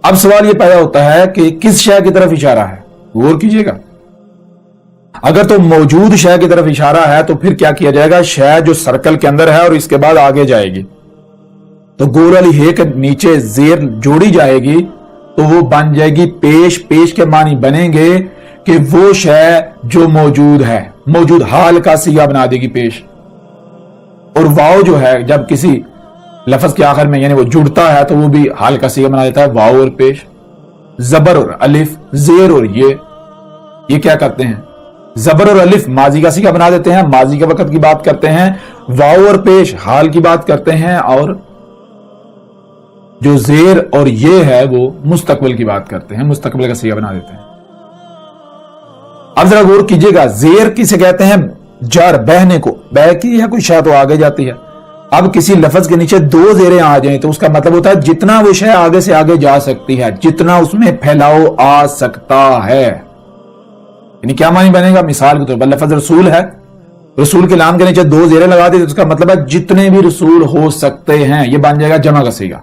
اب سوال یہ پیدا ہوتا ہے کہ کس شے کی طرف اشارہ ہے؟ غور کیجئے گا. اگر تو موجود شے کی طرف اشارہ ہے تو پھر کیا کیا جائے گا؟ شے جو سرکل کے اندر ہے اور اس کے بعد آگے جائے گی, تو گول والی ہے کے نیچے زیر جوڑی جائے گی تو وہ بن جائے گی پیش. پیش کے معنی بنیں گے کہ وہ شے جو موجود ہے, موجود حال کا صیغہ بنا دے گی پیش. اور واؤ جو ہے جب کسی لفظ کے آخر میں یعنی وہ جڑتا ہے تو وہ بھی حال کا صیغہ بنا دیتا ہے, واؤ اور پیش. زبر اور الف, زیر اور یہ کیا کرتے ہیں؟ زبر اور الف ماضی کا صیغہ بنا دیتے ہیں, ماضی کے وقت کی بات کرتے ہیں. واؤ اور پیش حال کی بات کرتے ہیں, اور جو زیر اور یہ ہے وہ مستقبل کی بات کرتے ہیں, مستقبل کا صیغہ بنا دیتے ہیں. اب ذرا غور کیجئے گا, زیر کسے کہتے ہیں؟ جر, بہنے کو. بہ کی ہے کوئی شے تو آگے جاتی ہے. اب کسی لفظ کے نیچے دو زیریں آ جائیں تو اس کا مطلب ہوتا ہے جتنا وہ شے آگے سے آگے جا سکتی ہے, جتنا اس میں پھیلاؤ آ سکتا ہے. یعنی کیا معنی بنے گا؟ مثال کے طور پر لفظ رسول ہے, رسول کے نام کے نیچے دو زیریں لگا دی تو اس کا مطلب ہے جتنے بھی رسول ہو سکتے ہیں. یہ بن جائے گا جمع کا صیغہ,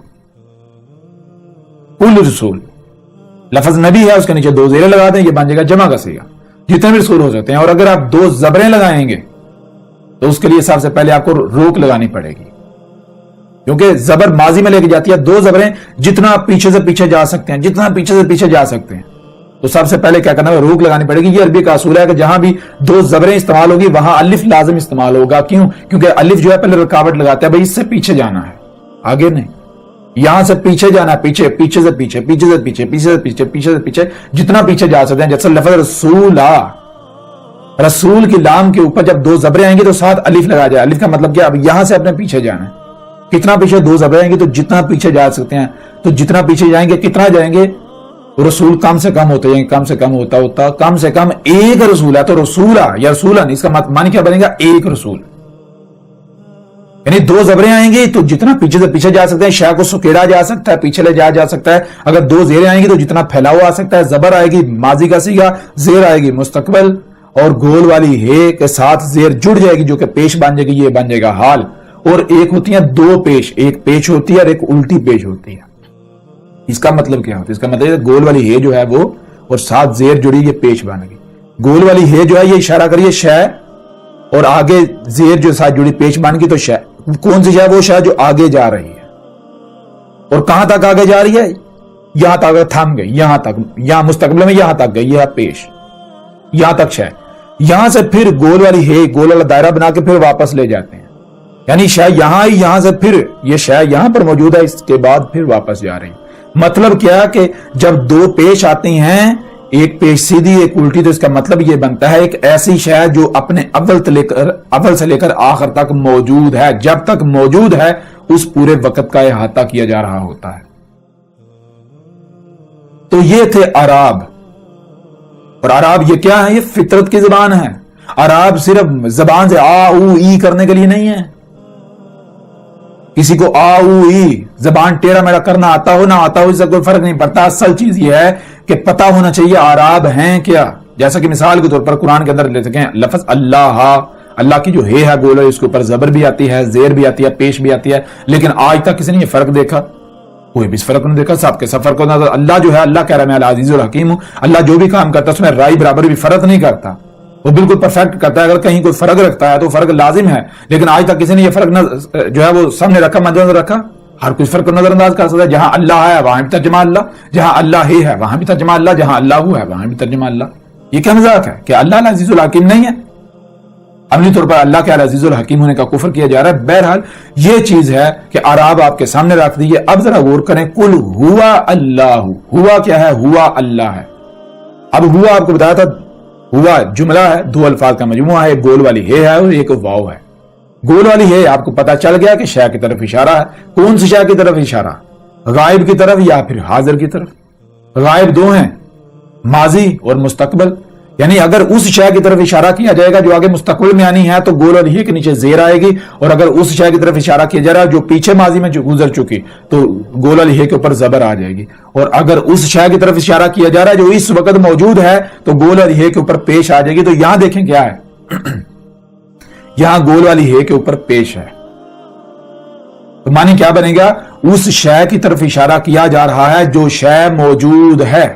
کل رسول. لفظ نبی ہے, اس کے نیچے دو زیریں لگا دیں, یہ بن جائے گا جمع کا صیغہ, جتنے بھی رسول ہو سکتے ہیں. اور اگر آپ دو زبریں لگائیں گے تو اس کے لیے سب سے پہلے آپ کو روک لگانی پڑے گی، کیونکہ زبر ماضی میں لے کے جاتی ہے، دو زبریں جتنا پیچھے سے پیچھے جا سکتے ہیں، جتنا پیچھے سے پیچھے جا سکتے ہیں، تو سب سے پہلے کیا کرنا ہے، روک لگانی پڑے گی۔ یہ عربی کا اصول ہے کہ جہاں بھی دو زبریں استعمال ہوگی وہاں الف لازم استعمال ہوگا۔ کیوں؟ کیونکہ الف جو ہے پہلے رکاوٹ لگاتا ہے، بھائی اس سے پیچھے جانا ہے، آگے نہیں، یہاں سے پیچھے جانا ہے، پیچھے، پیچھے سے پیچھے، پیچھے سے پیچھے، پیچھے سے پیچھے، پیچھے سے پیچھے، جتنا پیچھے جا سکتے ہیں۔ جیسے لفظ رسولا، رسول کی لام کے اوپر جب دو زبریں آئیں گی تو ساتھ الف لگا جائے۔ الف کا مطلب کیا؟ اب یہاں سے اپنے پیچھے جانا ہے، کتنا پیچھے؟ دو زبریں آئیں گی تو جتنا پیچھے جا سکتے ہیں، تو جتنا پیچھے جائیں گے کتنا جائیں گے؟ رسول کم سے کم ہوتے جائیں گے، کم سے کم ہوتا کم سے کم ایک رسول ہے، تو رسولہ یا رسولن اس کا معنی کیا بنے گا؟ ایک رسول، یعنی دو زبریں آئیں گی تو جتنا پیچھے سے پیچھے جا سکتے ہیں، شے کو سکیڑا جا سکتا ہے، پیچھے لے جا سکتا ہے۔ اگر دو زیریں آئیں گی تو جتنا پھیلاؤ آ سکتا ہے، زبر آئے گی ماضی کا صیغہ، زیر آئے گی مستقبل، اور گول والی ہے کے ساتھ زیر جڑ جائے گی جو کہ پیش بن جائے گی، یہ بن جائے گا حال۔ اور ایک ہوتی ہیں دو پیش، ایک پیش ہوتی ہے اور ایک الٹی پیش ہوتی ہے۔ اس کا مطلب کیا ہوتا ہے؟ اس کا مطلب ہے گول والی ہے جو ہے وہ اور ساتھ زیر جڑی، یہ پیش بن گئی۔ گول والی ہے جو ہے یہ اشارہ کریے شے، اور آگے زیر جو ساتھ جڑی پیش بن گئی، تو شے کون سی شے؟ وہ شے جو آگے جا رہی ہے، اور کہاں تک آگے جا رہی ہے؟ یہاں تک تھم گئی، یہاں تک، یہاں مستقبل میں یہاں تک گئی، یہ پیش، یہاں تک شے۔ یہاں سے پھر گول والی ہے، گول والا دائرہ بنا کے پھر واپس لے جاتے ہیں، یعنی شے یہاں ہی، یہاں سے پھر یہ شے یہاں پر موجود ہے، اس کے بعد پھر واپس جا رہی ہے۔ مطلب کیا کہ جب دو پیش آتی ہیں، ایک پیش سیدھی ایک الٹی، تو اس کا مطلب یہ بنتا ہے ایک ایسی شے جو اپنے اول سے لے کر آخر تک موجود ہے، جب تک موجود ہے اس پورے وقت کا احاطہ کیا جا رہا ہوتا ہے۔ تو یہ تھے اعراب، اور اعراب یہ کیا ہے؟ یہ فطرت کی زبان ہے۔ اعراب صرف زبان سے آ او ای کرنے کے لیے نہیں ہے۔ کسی کو آ او ای زبان ٹیڑھا میڑا کرنا آتا ہو نہ آتا ہو، اس سے کوئی فرق نہیں پڑتا۔ اصل چیز یہ ہے کہ پتہ ہونا چاہیے اعراب ہیں کیا۔ جیسا کہ مثال کے طور پر قرآن کے اندر لے سکیں لفظ اللہ، اللہ کی جو ہے گول ہے، اس کے اوپر زبر بھی آتی ہے، زیر بھی آتی ہے، پیش بھی آتی ہے، لیکن آج تک کسی نے یہ فرق دیکھا؟ کوئی بھی فرق نہیں دیکھا، سب کے سب فرق ہوتا ہے۔ اللہ جو ہے، اللہ کہہ رہا ہے میں العزیز الحکیم ہوں، اللہ جو بھی کام کرتا ہے اس میں رائی برابر بھی فرق نہیں کرتا، وہ بالکل پرفیکٹ کرتا ہے۔ اگر کہیں کوئی فرق رکھتا ہے تو فرق لازم ہے، لیکن آج تک کسی نے یہ فرق جو ہے وہ سامنے رکھا، مد نظر رکھا؟ ہر کوئی فرق کو نظر انداز کر سکتا ہے۔ جہاں اللہ ہے وہاں بھی ترجمہ اللہ، جہاں اللہ ہی ہے وہاں بھی ترجمہ اللہ، جہاں اللہ ہے وہاں بھی ترجمہ اللہ۔ یہ کیا مذاق ہے کہ اللہ العزیز الحکیم نہیں ہے؟ عملی طور پر اللہ کے العزیز الحکیم ہونے کا کفر کیا جا رہا ہے۔ بہرحال یہ چیز ہے کہ اعراب آپ کے سامنے رکھ دیجیے۔ اب ذرا غور کریں، قل ہوا اللہ، ہوا کیا ہے؟ ہوا اللہ ہے۔ اب ہوا آپ کو بتایا تھا، ہوا جملہ ہے، دو الفاظ کا مجموعہ ہے، ایک گول والی ہے اور ایک واو ہے۔ گول والی ہے آپ کو پتا چل گیا کہ شے کی طرف اشارہ ہے۔ کون سی شے کی طرف اشارہ؟ غائب کی طرف یا پھر حاضر کی طرف؟ غائب دو ہیں، ماضی اور مستقبل، یعنی اگر اس شے کی طرف اشارہ کیا جائے گا جو آگے مستقبل میں آنی ہے تو گول والی ہے کے نیچے زیر آئے گی، اور اگر اس شے کی طرف اشارہ کیا جا رہا ہے جو پیچھے ماضی میں جو گزر چکی تو گول والی ہے کے اوپر زبر آ جائے گی، اور اگر اس شے کی طرف اشارہ کیا جا رہا ہے جو اس وقت موجود ہے تو گول والی ہے کے اوپر پیش آ جائے گی۔ تو یہاں دیکھیں کیا ہے، یہاں گول والی ہے کے اوپر پیش ہے، تو معنی کیا بنے گا؟ اس شے کی طرف اشارہ کیا جا رہا ہے جو شے موجود ہے۔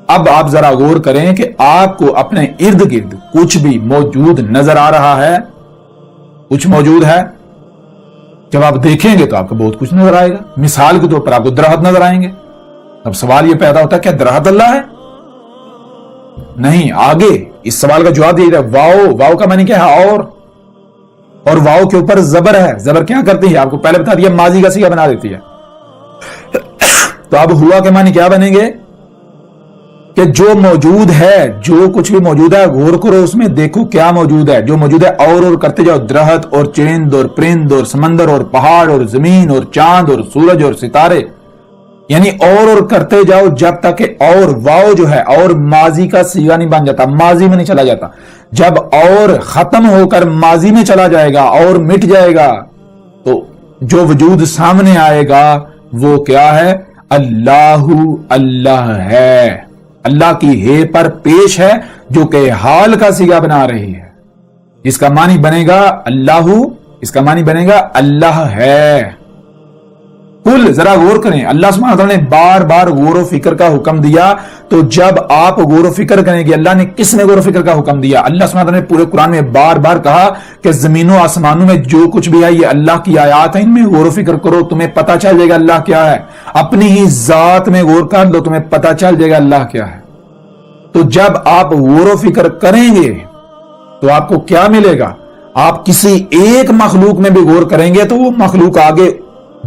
اب آپ ذرا غور کریں کہ آپ کو اپنے ارد گرد کچھ بھی موجود نظر آ رہا ہے؟ کچھ موجود ہے؟ جب آپ دیکھیں گے تو آپ کو بہت کچھ نظر آئے گا۔ مثال کے طور پر آپ کو درخت نظر آئیں گے۔ اب سوال یہ پیدا ہوتا ہے کیا درخت اللہ ہے؟ نہیں، آگے اس سوال کا جواب دیا جائے واو، واو کا معنی کیا ہے؟ اور واو کے اوپر زبر ہے۔ زبر کیا کرتی ہے؟ آپ کو پہلے بتا دیا، ماضی کا صیغہ بنا دیتی ہے۔ تو اب ہوا کے معنی کیا بنیں گے؟ کہ جو موجود ہے، جو کچھ بھی موجود ہے، غور کرو اس میں، دیکھو کیا موجود ہے۔ جو موجود ہے اور کرتے جاؤ، درخت اور چرند اور پرند اور سمندر اور پہاڑ اور زمین اور چاند اور سورج اور ستارے، یعنی اور کرتے جاؤ جب تک کہ اور واو جو ہے اور ماضی کا صیغہ نہیں بن جاتا، ماضی میں نہیں چلا جاتا۔ جب اور ختم ہو کر ماضی میں چلا جائے گا اور مٹ جائے گا تو جو وجود سامنے آئے گا وہ کیا ہے؟ اللہ، اللہ ہے، اللہ کی ہے پر پیش ہے جو کہ حال کا صیغہ بنا رہی ہے۔ اس کا معنی بنے گا اللہ، اس کا معنی بنے گا اللہ ہے۔ کل ذرا غور کریں, اللہ سبحانہ وتعالی نے بار بار غور و فکر کا حکم دیا. تو جب آپ غور و فکر کریں گے, اللہ نے کس میں غور و فکر کا حکم دیا؟ اللہ سبحانہ وتعالی نے پورے قرآن میں بار بار کہا کہ زمین و آسمانوں میں جو کچھ بھی ہے یہ اللہ کی آیات ہیں, ان میں غور و فکر کرو, تمہیں پتہ چل جائے گا اللہ کیا ہے. اپنی ہی ذات میں غور کر لو, تمہیں پتہ چل جائے گا اللہ کیا ہے. تو جب آپ غور و فکر کریں گے تو آپ کو کیا ملے گا؟ آپ کسی ایک مخلوق میں بھی غور کریں گے تو وہ مخلوق آگے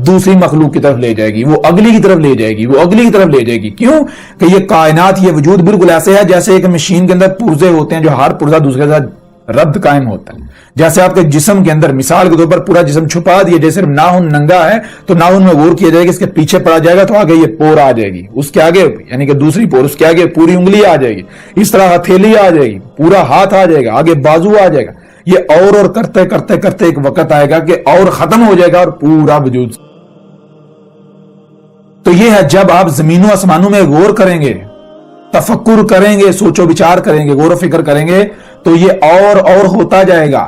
دوسری مخلوق کی طرف لے جائے گی, وہ اگلی کی طرف لے جائے گی, وہ اگلی کی طرف لے جائے گی. کیوں کہ یہ کائنات, یہ وجود بالکل ایسے ہے جیسے ایک مشین کے اندر پرزے ہوتے ہیں جو ہر پرزہ دوسرے کے ساتھ ربط قائم ہوتا ہے. جیسے آپ کے جسم کے اندر مثال کے طور پر پورا جسم چھپا دیا, جیسے ناخن ننگا ہے تو ناخن میں غور کیا جائے گا, اس کے پیچھے پڑا جائے گا تو آگے یہ پور آ جائے گی, اس کے آگے یعنی کہ دوسری پور, اس کے آگے پوری انگلی آ جائے گی, اس طرح ہتھیلی آ جائے گی, پورا ہاتھ آ جائے گا, آگے بازو آ جائے گا. یہ اور کرتے کرتے کرتے ایک وقت آئے گا کہ اور ختم ہو جائے گا اور پورا وجود. تو یہ ہے جب آپ زمین و آسمانوں میں غور کریں گے, تفکر کریں گے, سوچ و بچار کریں گے, غور و فکر کریں گے تو یہ اور ہوتا جائے گا.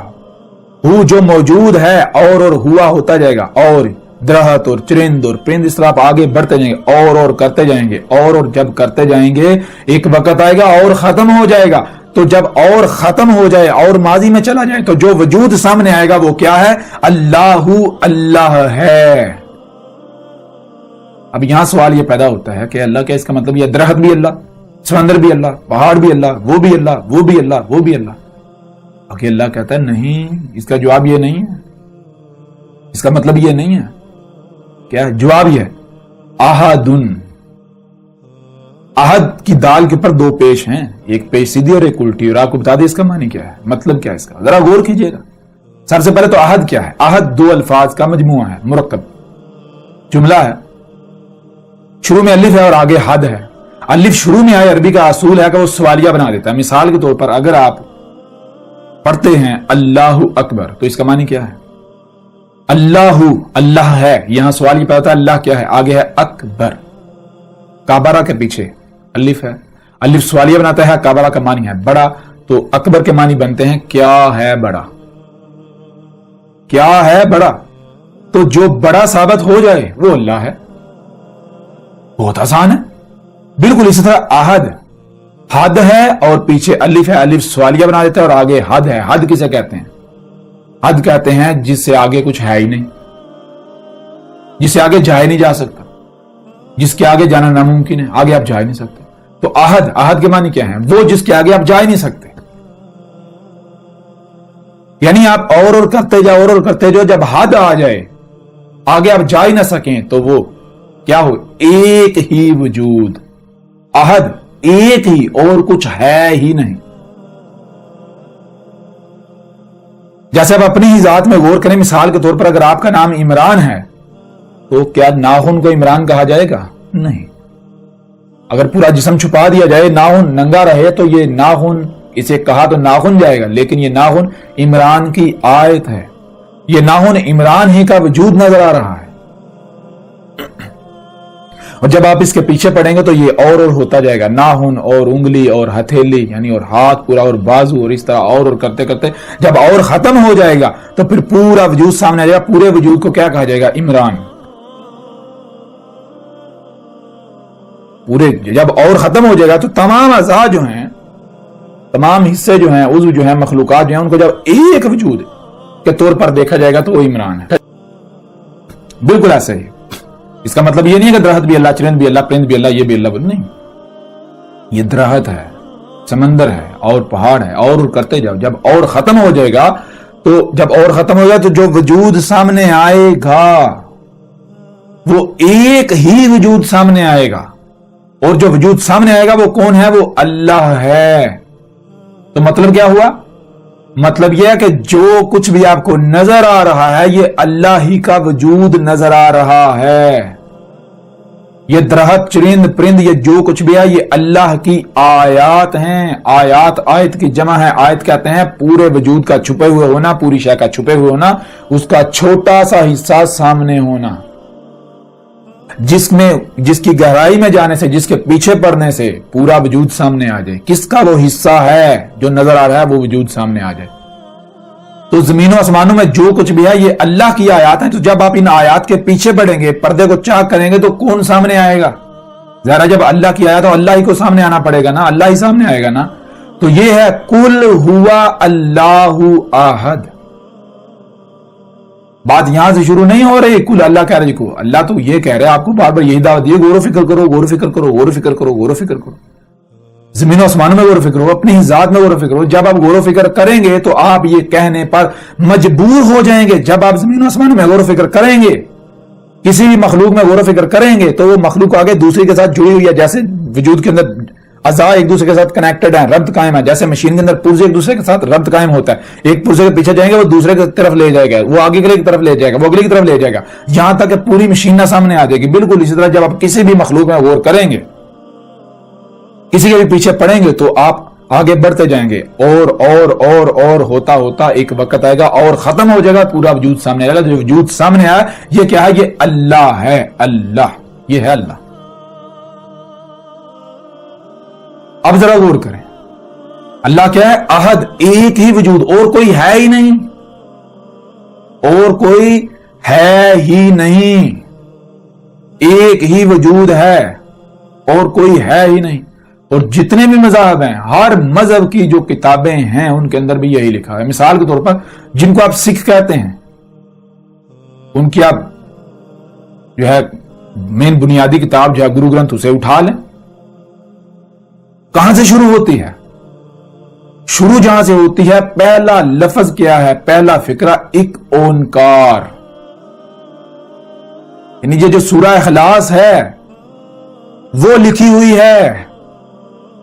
وہ جو موجود ہے اور ہوا ہوتا جائے گا, اور درخت اور چرند اور پرند اس طرح آپ آگے بڑھتے جائیں گے, اور کرتے جائیں گے, اور جب کرتے جائیں گے ایک وقت آئے گا اور ختم ہو جائے گا. تو جب اور ختم ہو جائے اور ماضی میں چلا جائے تو جو وجود سامنے آئے گا وہ کیا ہے؟ اللہ اللہ ہے. اب یہاں سوال یہ پیدا ہوتا ہے کہ اللہ کیا, اس کا مطلب یہ درخت بھی اللہ, سمندر بھی اللہ, پہاڑ بھی اللہ, وہ بھی اللہ, وہ بھی اللہ, وہ بھی اللہ. کہ اللہ کہتا ہے نہیں, اس کا جواب یہ نہیں ہے, اس کا مطلب یہ نہیں ہے. کیا ہے جواب؟ یہ ہے احدن. احد کی دال کے اوپر دو پیش ہیں, ایک پیش سیدھی اور ایک الٹی, اور آپ کو بتا دیں اس کا معنی کیا ہے, مطلب کیا ہے اس کا, ذرا غور کیجئے گا. سب سے پہلے تو احد کیا ہے؟ احد دو الفاظ کا مجموعہ ہے, مرکب جملہ ہے. شروع میں الف ہے اور آگے حد ہے. الف شروع میں آئے, عربی کا اصول ہے کہ وہ سوالیہ بنا دیتا ہے. مثال کے طور پر اگر آپ پڑھتے ہیں اللہ اکبر تو اس کا معنی کیا ہے؟ اللہ اللہ ہے, یہاں سوال یہ پیدا ہوتا ہے اللہ کیا ہے, آگے ہے اکبر, کابرہ کے پیچھے الف ہے. الف سوالیہ بناتا ہے, کابرہ کا معنی ہے بڑا, تو اکبر کے معنی بنتے ہیں کیا ہے بڑا, کیا ہے بڑا. تو جو بڑا ثابت ہو جائے وہ اللہ ہے. بہت آسان ہے. بالکل اسی طرح احد, حد ہے اور پیچھے الف ہے, الف سوالیہ بنا دیتا ہے اور آگے حد ہے. حد کسے کہتے ہیں؟ حد کہتے ہیں جس سے آگے کچھ ہے ہی نہیں, جس سے آگے جائے نہیں جا سکتا, جس کے آگے جانا ناممکن ہے, آگے آپ جا ہی نہیں سکتے. تو احد, احد کے معنی کیا ہے؟ وہ جس کے آگے آپ جا ہی نہیں سکتے. یعنی آپ اور کرتے جاؤ, اور کرتے جاؤ, جب حد آ جائے آگے آپ جا ہی نہ سکیں تو وہ کیا ہو؟ ایک ہی وجود. احد ایک ہی, اور کچھ ہے ہی نہیں. جیسے آپ اپنی ہی ذات میں غور کریں, مثال کے طور پر اگر آپ کا نام عمران ہے تو کیا ناخن کو عمران کہا جائے گا؟ نہیں. اگر پورا جسم چھپا دیا جائے, ناخن ننگا رہے تو یہ ناخن, اسے کہا تو ناخن جائے گا, لیکن یہ ناخن عمران کی آیت ہے. یہ ناخن عمران ہی کا وجود نظر آ رہا ہے. اور جب آپ اس کے پیچھے پڑیں گے تو یہ اور ہوتا جائے گا, ناخن اور انگلی اور ہتھیلی یعنی اور ہاتھ پورا اور بازو, اور اس طرح اور کرتے کرتے جب اور ختم ہو جائے گا تو پھر پورا وجود سامنے آ جائے گا. پورے وجود کو کیا کہا جائے گا؟ عمران. پورے جب اور ختم ہو جائے گا تو تمام اعضاء جو ہیں, تمام حصے جو ہیں, عضو جو ہیں, مخلوقات جو ہیں, ان کو جب ایک وجود کے طور پر دیکھا جائے گا تو وہ عمران ہے. بالکل ایسا ہی. اس کا مطلب یہ نہیں ہے کہ درخت بھی اللہ, چرند بھی اللہ, پرند بھی اللہ, یہ بھی اللہ نہیں. یہ درخت ہے, سمندر ہے اور پہاڑ ہے, اور کرتے جاؤ. جب اور ختم ہو جائے گا تو جب اور ختم ہو جائے تو جو وجود سامنے آئے گا وہ ایک ہی وجود سامنے آئے گا, اور جو وجود سامنے آئے گا وہ کون ہے؟ وہ اللہ ہے. تو مطلب کیا ہوا؟ مطلب یہ ہے کہ جو کچھ بھی آپ کو نظر آ رہا ہے یہ اللہ ہی کا وجود نظر آ رہا ہے. یہ درخت, چرند, پرند, یہ جو کچھ بھی ہے یہ اللہ کی آیات ہیں. آیات آیت کی جمع ہے. آیت کہتے ہیں پورے وجود کا چھپے ہوئے ہونا, پوری شے کا چھپے ہوئے ہونا, اس کا چھوٹا سا حصہ سامنے ہونا, جس کی گہرائی میں جانے سے, جس کے پیچھے پڑنے سے پورا وجود سامنے آ جائے. کس کا وہ حصہ ہے جو نظر آ رہا ہے وہ وجود سامنے آ جائے. تو زمین و آسمانوں میں جو کچھ بھی ہے یہ اللہ کی آیات ہیں. تو جب آپ ان آیات کے پیچھے پڑیں گے, پردے کو چاک کریں گے, تو کون سامنے آئے گا؟ ذرا جب اللہ کی آیات تو اللہ ہی کو سامنے آنا پڑے گا نا, اللہ ہی سامنے آئے گا نا. تو یہ ہے قل ہوا اللہ احد. بات یہاں سے شروع نہیں ہو رہی کل اللہ کہہ رہے کو. اللہ تو یہ کہہ رہے آپ کو بار بار یہی دعوت دیے, غور و فکر کرو, غور و فکر کرو, غور و فکر کرو, غور و فکر کرو. زمین و آسمانوں میں غور و فکر کرو, اپنی ذات میں غور و فکر کرو. جب آپ غور و فکر کریں گے تو آپ یہ کہنے پر مجبور ہو جائیں گے. جب آپ زمین و آسمانوں میں غور و فکر کریں گے, کسی بھی مخلوق میں غور و فکر کریں گے, تو وہ مخلوق آگے دوسری کے ساتھ جڑی ہوئی ہے. جیسے وجود کے اندر اعضاء ایک دوسرے کے ساتھ کنیکٹڈ ہیں, ربط قائم ہے. جیسے مشین کے اندر پرزے ایک دوسرے کے ساتھ ربط قائم ہوتا ہے. ایک پرزے کے پیچھے جائیں گے وہ دوسرے کی طرف لے جائے گا, وہ آگے کی طرف لے جائے گا, وہ اگلی کی طرف لے جائے گا, یہاں تک کہ پوری مشین نہ سامنے آ جائے گی. بالکل اسی طرح جب آپ کسی بھی مخلوق میں غور کریں گے, کسی کے بھی پیچھے پڑیں گے, تو آپ آگے بڑھتے جائیں گے, اور ہوتا ہوتا ایک وقت آئے گا اور ختم ہو جائے گا, پورا وجود سامنے آئے گا. جو وجود سامنے آیا یہ کیا ہے؟ یہ اللہ ہے. اللہ, یہ ہے اللہ. اب ذرا غور کریں, اللہ کیا ہے؟ احد, ایک ہی وجود, اور کوئی ہے ہی نہیں, اور کوئی ہے ہی نہیں. ایک ہی وجود ہے اور کوئی ہے ہی نہیں. اور جتنے بھی مذاہب ہیں, ہر مذہب کی جو کتابیں ہیں ان کے اندر بھی یہی لکھا ہے. مثال کے طور پر جن کو آپ سکھ کہتے ہیں, ان کی آپ جو ہے مین بنیادی کتاب جو ہے گرو گرنتھ, اسے اٹھا لیں. کہاں سے شروع ہوتی ہے؟ شروع جہاں سے ہوتی ہے, پہلا لفظ کیا ہے؟ پہلا فقرہ ایک اونکار. یعنی یہ جو سورہ اخلاص ہے وہ لکھی ہوئی ہے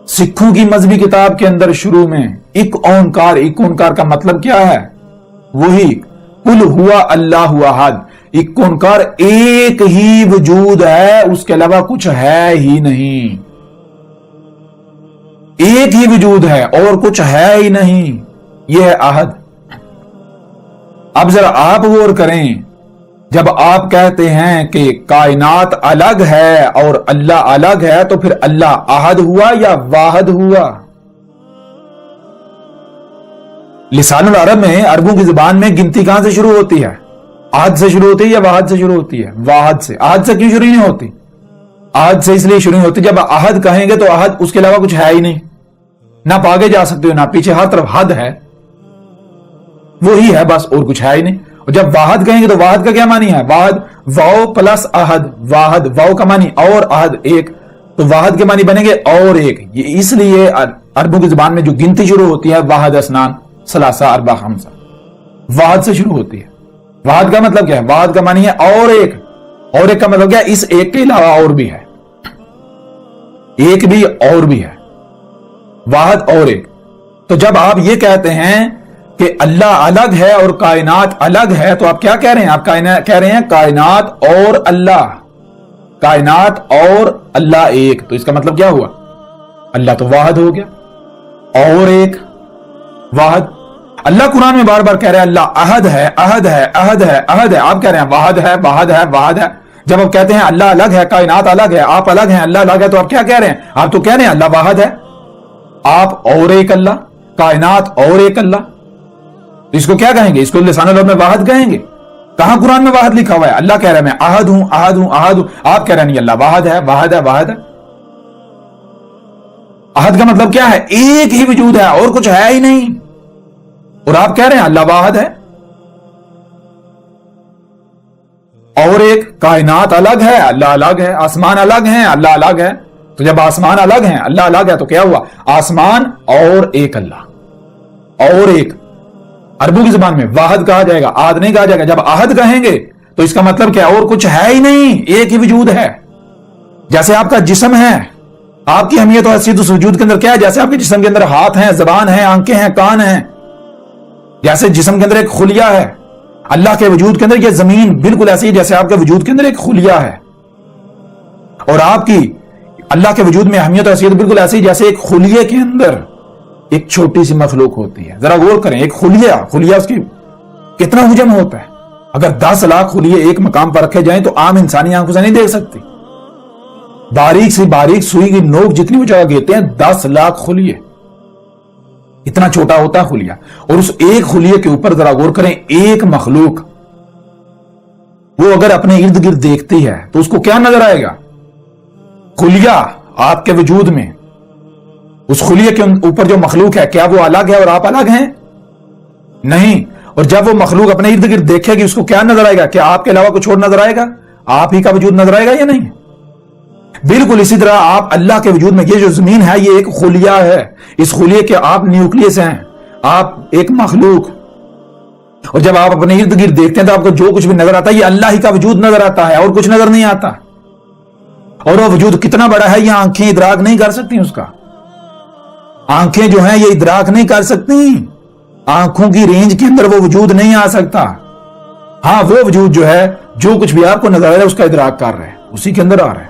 سکھوں کی مذہبی کتاب کے اندر شروع میں. ایک اونکار. ایک اونکار کا مطلب کیا ہے؟ وہی قل ہوا اللہ احد. ایک اونکار, ایک ہی وجود ہے, اس کے علاوہ کچھ ہے ہی نہیں. ایک ہی وجود ہے اور کچھ ہے ہی نہیں. یہ ہے احد. اب ذرا آپ غور کریں, جب آپ کہتے ہیں کہ کائنات الگ ہے اور اللہ الگ ہے, تو پھر اللہ احد ہوا یا واحد ہوا؟ لسان العرب میں, عربوں کی زبان میں گنتی کہاں سے شروع ہوتی ہے؟ احد سے شروع ہوتی ہے یا واحد سے شروع ہوتی ہے؟ واحد سے. احد سے کیوں شروع نہیں ہوتی؟ احد سے اس لیے شروع ہوتی, جب احد کہیں گے تو احد, اس کے علاوہ کچھ ہے ہی نہیں. نہ آپ آگے جا سکتے ہو نہ پیچھے, ہر طرف حد ہے, وہی ہے بس, اور کچھ ہے ہی نہیں. اور جب واحد کہیں گے تو واحد کا کیا معنی ہے؟ واحد, واو پلس احد. واحد, واو کا معنی اور, احد ایک, تو واحد کے معنی بنیں گے اور ایک. یہ اس لیے عربوں کی زبان میں جو گنتی شروع ہوتی ہے, واحد اسنان ثلاثہ اربع خمسہ, واحد سے شروع ہوتی ہے. واحد کا مطلب کیا ہے؟ واحد کا معنی ہے اور ایک. اور ایک کا مطلب کیا ہے؟ اس ایک کے علاوہ اور بھی ہے, ایک بھی اور بھی ہے. واحد اور ایک. تو جب آپ یہ کہتے ہیں کہ اللہ الگ ہے اور کائنات الگ ہے, تو آپ کیا کہہ رہے ہیں؟ آپ کہہ رہے ہیں کائنات اور اللہ, کائنات اور اللہ ایک. تو اس کا مطلب کیا ہوا؟ اللہ تو واحد ہو گیا, اور ایک واحد. اللہ قرآن میں بار بار کہہ رہے ہیں اللہ احد ہے, احد ہے, احد ہے, احد ہے. آپ کہہ رہے ہیں واحد ہے, واحد ہے, واحد ہے. جب آپ کہتے ہیں اللہ الگ ہے, کائنات الگ ہے, آپ الگ ہیں, اللہ الگ ہے, تو آپ کیا کہہ رہے ہیں؟ آپ تو کہہ رہے ہیں اللہ واحد ہے, آپ اور ایک اللہ, کائنات اور ایک اللہ. اس کو کیا کہیں گے؟ اس کو لسان العرب میں واحد کہیں گے. کہاں قرآن میں واحد لکھا ہوا ہے؟ اللہ کہہ رہے ہیں میں احد ہوں, احد ہوں, احد ہوں. آپ کہہ رہے ہیں نہیں, اللہ واحد ہے, واحد ہے, واحد ہے. احد کا مطلب کیا ہے؟ ایک ہی وجود ہے اور کچھ ہے ہی نہیں. اور آپ کہہ رہے ہیں اللہ واحد ہے. اور ایک, کائنات الگ ہے, اللہ الگ ہے, آسمان الگ ہیں, اللہ الگ ہے. تو جب آسمان الگ ہیں, اللہ الگ ہے, تو کیا ہوا؟ آسمان اور ایک اللہ, اور ایک. عربوں کی زبان میں واحد کہا جائے گا, احد نہیں کہا جائے گا. جب احد کہیں گے تو اس کا مطلب کیا؟ اور کچھ ہے ہی نہیں, ایک ہی وجود ہے. جیسے آپ کا جسم ہے, آپ کی اہمیت اور حیثیت اس وجود کے اندر کیا ہے؟ جیسے آپ کے جسم کے اندر ہاتھ ہیں, زبان ہے, آنکھیں ہیں, کان ہیں. جیسے جسم کے اندر ایک خلیہ ہے, اللہ کے وجود کے اندر یہ زمین بالکل ایسی ہے جیسے آپ کے وجود کے اندر ایک خلیہ ہے. اور آپ کی اللہ کے وجود میں اہمیت اور حیثیت بالکل ایسی جیسے ایک خلیے کے اندر ایک چھوٹی سی مخلوق ہوتی ہے. ذرا غور کریں, ایک خلیہ اس کی کتنا حجم ہوتا ہے. اگر 10 لاکھ خلیے ایک مقام پر رکھے جائیں تو عام انسانی آنکھوں سے نہیں دیکھ سکتی. باریک سی باریک سوئی کی نوک جتنی وہ جگہ گھیرتے ہیں, 10 لاکھ خلیے. اتنا چھوٹا ہوتا ہے خلیہ. اور اس ایک خلیے کے اوپر ذرا غور کریں, ایک مخلوق وہ اگر اپنے ارد گرد دیکھتی ہے تو اس کو کیا نظر آئے گا؟ خلیہ آپ کے وجود میں, اس خلیے کے اوپر جو مخلوق ہے کیا وہ الگ ہے اور آپ الگ ہیں؟ نہیں. اور جب وہ مخلوق اپنے ارد گرد دیکھے گی اس کو کیا نظر آئے گا؟ کیا آپ کے علاوہ کچھ اور نظر آئے گا؟ آپ ہی کا وجود نظر آئے گا یا نہیں؟ بالکل اسی طرح آپ اللہ کے وجود میں, یہ جو زمین ہے یہ ایک خلیہ ہے, اس خلیے کے آپ نیوکلیس ہیں, آپ ایک مخلوق. اور جب آپ اپنے ارد گرد دیکھتے ہیں تو آپ کو جو کچھ بھی نظر آتا ہے یہ اللہ ہی کا وجود نظر آتا ہے اور کچھ نظر نہیں آتا. اور وہ وجود کتنا بڑا ہے یہ آنکھیں ادراک نہیں کر سکتی, اس کا آنکھیں جو ہیں یہ ادراک نہیں کر سکتی, آنکھوں کی رینج کے اندر وہ وجود نہیں آ سکتا. ہاں وہ وجود جو ہے جو کچھ بھی آپ کو نظر آ رہا ہے اس کا ادراک کر رہے ہیں, اسی کے اندر آ رہا ہے.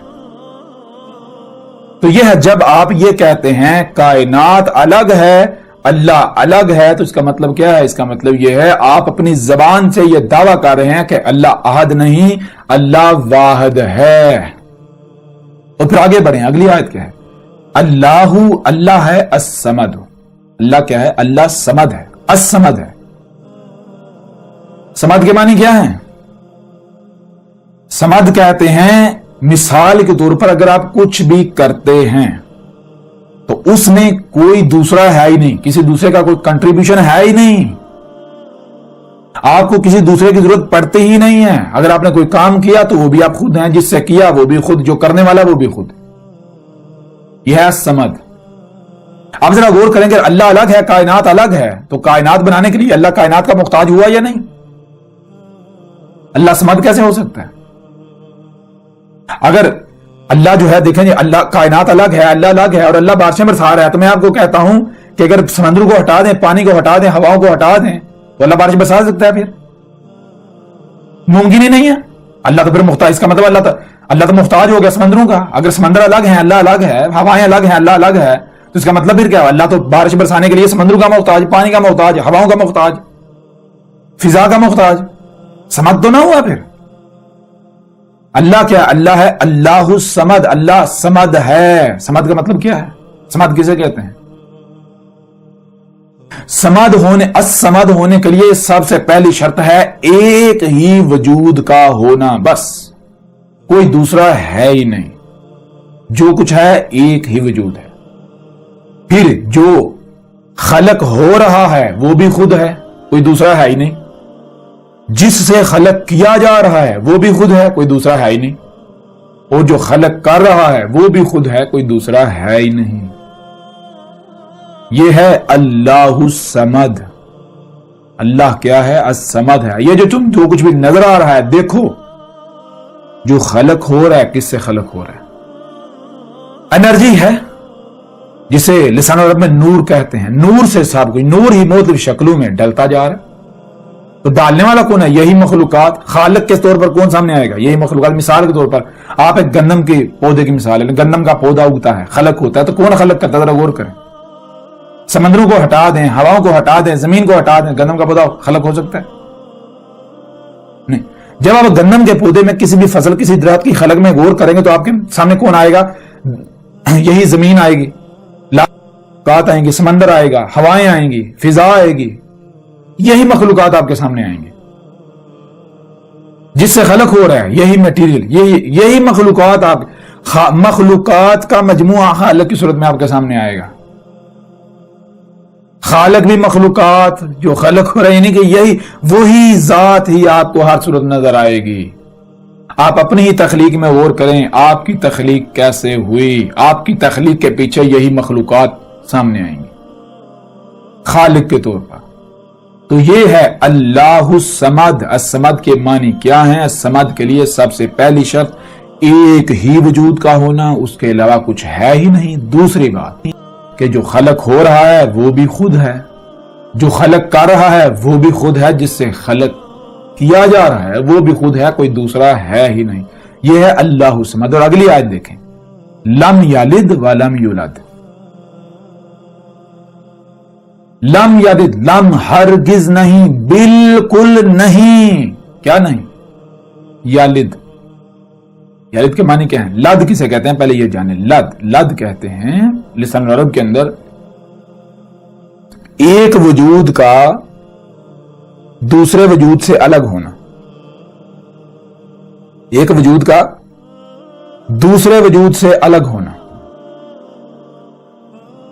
تو یہ ہے جب آپ یہ کہتے ہیں کائنات الگ ہے اللہ الگ ہے, تو اس کا مطلب کیا ہے؟ اس کا مطلب یہ ہے آپ اپنی زبان سے یہ دعویٰ کر رہے ہیں کہ اللہ احد نہیں اللہ واحد ہے. اور پھر آگے بڑھیں, اگلی آیت کیا ہے؟ اللہ ہے الصمد. اللہ کیا ہے؟ اللہ صمد ہے, الصمد ہے. صمد کے معنی کیا ہے؟ صمد کہتے ہیں مثال کے طور پر اگر آپ کچھ بھی کرتے ہیں تو اس میں کوئی دوسرا ہے ہی نہیں, کسی دوسرے کا کوئی کنٹریبیوشن ہے ہی نہیں, آپ کو کسی دوسرے کی ضرورت پڑتی ہی نہیں ہے. اگر آپ نے کوئی کام کیا تو وہ بھی آپ خود ہیں, جس سے کیا وہ بھی خود, جو کرنے والا وہ بھی خود. یہ ہے الصمد. آپ ذرا غور کریں کہ اللہ الگ ہے کائنات الگ ہے, تو کائنات بنانے کے لیے اللہ کائنات کا محتاج ہوا یا نہیں؟ اللہ صمد کیسے ہو سکتا ہے؟ اگر اللہ جو ہے دیکھیں جی اللہ کائنات الگ ہے, اللہ الگ ہے اور اللہ بارشیں برسا رہا ہے, تو میں آپ کو کہتا ہوں کہ اگر سمندر کو ہٹا دیں, پانی کو ہٹا دیں, ہواؤں کو ہٹا دیں تو اللہ بارش برسا سکتا ہے؟ پھر ممکن ہی نہیں ہے. اللہ تو پھر محتاج, اس کا مطلب اللہ تو محتاج ہو گیا سمندروں کا. اگر سمندر الگ ہے اللہ الگ ہے, ہوائیں الگ ہیں اللہ الگ ہے, تو اس کا مطلب پھر کیا؟ اللہ تو بارش برسانے کے لیے سمندروں کا محتاج, پانی کا محتاج, ہواؤں کا محتاج, فضا کا محتاج. سمد تو نہ ہوا پھر. اللہ کیا؟ اللہ ہے اللہ الصمد, اللہ صمد ہے. صمد کا مطلب کیا ہے؟ صمد کسے کہتے ہیں؟ الصمد ہونے کے لیے سب سے پہلی شرط ہے ایک ہی وجود کا ہونا, بس کوئی دوسرا ہے ہی نہیں, جو کچھ ہے ایک ہی وجود ہے. پھر جو خلق ہو رہا ہے وہ بھی خود ہے, کوئی دوسرا ہے ہی نہیں. جس سے خلق کیا جا رہا ہے وہ بھی خود ہے, کوئی دوسرا ہے ہی نہیں. اور جو خلق کر رہا ہے وہ بھی خود ہے, کوئی دوسرا ہے ہی نہیں. یہ ہے اللہ الصمد. اللہ کیا ہے؟ الصمد ہے. یہ جو کچھ بھی نظر آ رہا ہے دیکھو, جو خلق ہو رہا ہے کس سے خلق ہو رہا ہے؟ انرجی ہے جسے لسان عرب میں نور کہتے ہیں. نور سے سب کچھ, نور ہی مختلف شکلوں میں ڈلتا جا رہا ہے. تو ڈالنے والا کون ہے؟ یہی مخلوقات. خالق کے طور پر کون سامنے آئے گا؟ یہی مخلوقات. مثال کے طور پر آپ ایک گندم کے پودے کی مثال ہے, گندم کا پودا اگتا ہے, خلق ہوتا ہے, تو کون خلق کرتا ہے؟ ذرا غور کریں. سمندروں کو ہٹا دیں, ہواؤں کو ہٹا دیں, زمین کو ہٹا دیں, گندم کا پودا خلق ہو سکتا ہے؟ نہیں. جب آپ گندم کے پودے میں کسی بھی فصل, کسی درخت کی خلق میں غور کریں گے تو آپ کے سامنے کون آئے گا؟ یہی زمین آئے گی, مخلوقات آئیں گی, سمندر آئے گا, ہوائیں آئیں گی, فضا آئے گی, یہی مخلوقات آپ کے سامنے آئیں گے. جس سے خلق ہو رہا ہے یہی میٹیریل, یہی مخلوقات. آپ مخلوقات کا مجموعہ خالق کی صورت میں آپ کے سامنے آئے گا. خالق بھی مخلوقات جو خلق ہو رہے ہیں, یعنی کہ یہی وہی ذات ہی آپ کو ہر صورت نظر آئے گی. آپ اپنی ہی تخلیق میں غور کریں, آپ کی تخلیق کیسے ہوئی. آپ کی تخلیق کے پیچھے یہی مخلوقات سامنے آئیں گی خالق کے طور پر. تو یہ ہے اللہ الصمد. الصمد کے معنی کیا ہیں؟ الصمد کے لیے سب سے پہلی شرط ایک ہی وجود کا ہونا, اس کے علاوہ کچھ ہے ہی نہیں. دوسری بات کہ جو خلق ہو رہا ہے وہ بھی خود ہے, جو خلق کر رہا ہے وہ بھی خود ہے, جس سے خلق کیا جا رہا ہے وہ بھی خود ہے, کوئی دوسرا ہے ہی نہیں. یہ ہے اللہ الصمد. اور اگلی آیت دیکھیں, لم یلد ولم یولد. لم یلد, لم ہرگز نہیں, بالکل نہیں. کیا نہیں؟ یلد. یلد کے معنی کیا ہے؟ لد کسے کہتے ہیں پہلے یہ جانیں. لد کہتے ہیں لسان عرب کے اندر ایک وجود کا دوسرے وجود سے الگ ہونا، ایک وجود کا دوسرے وجود سے الگ ہونا،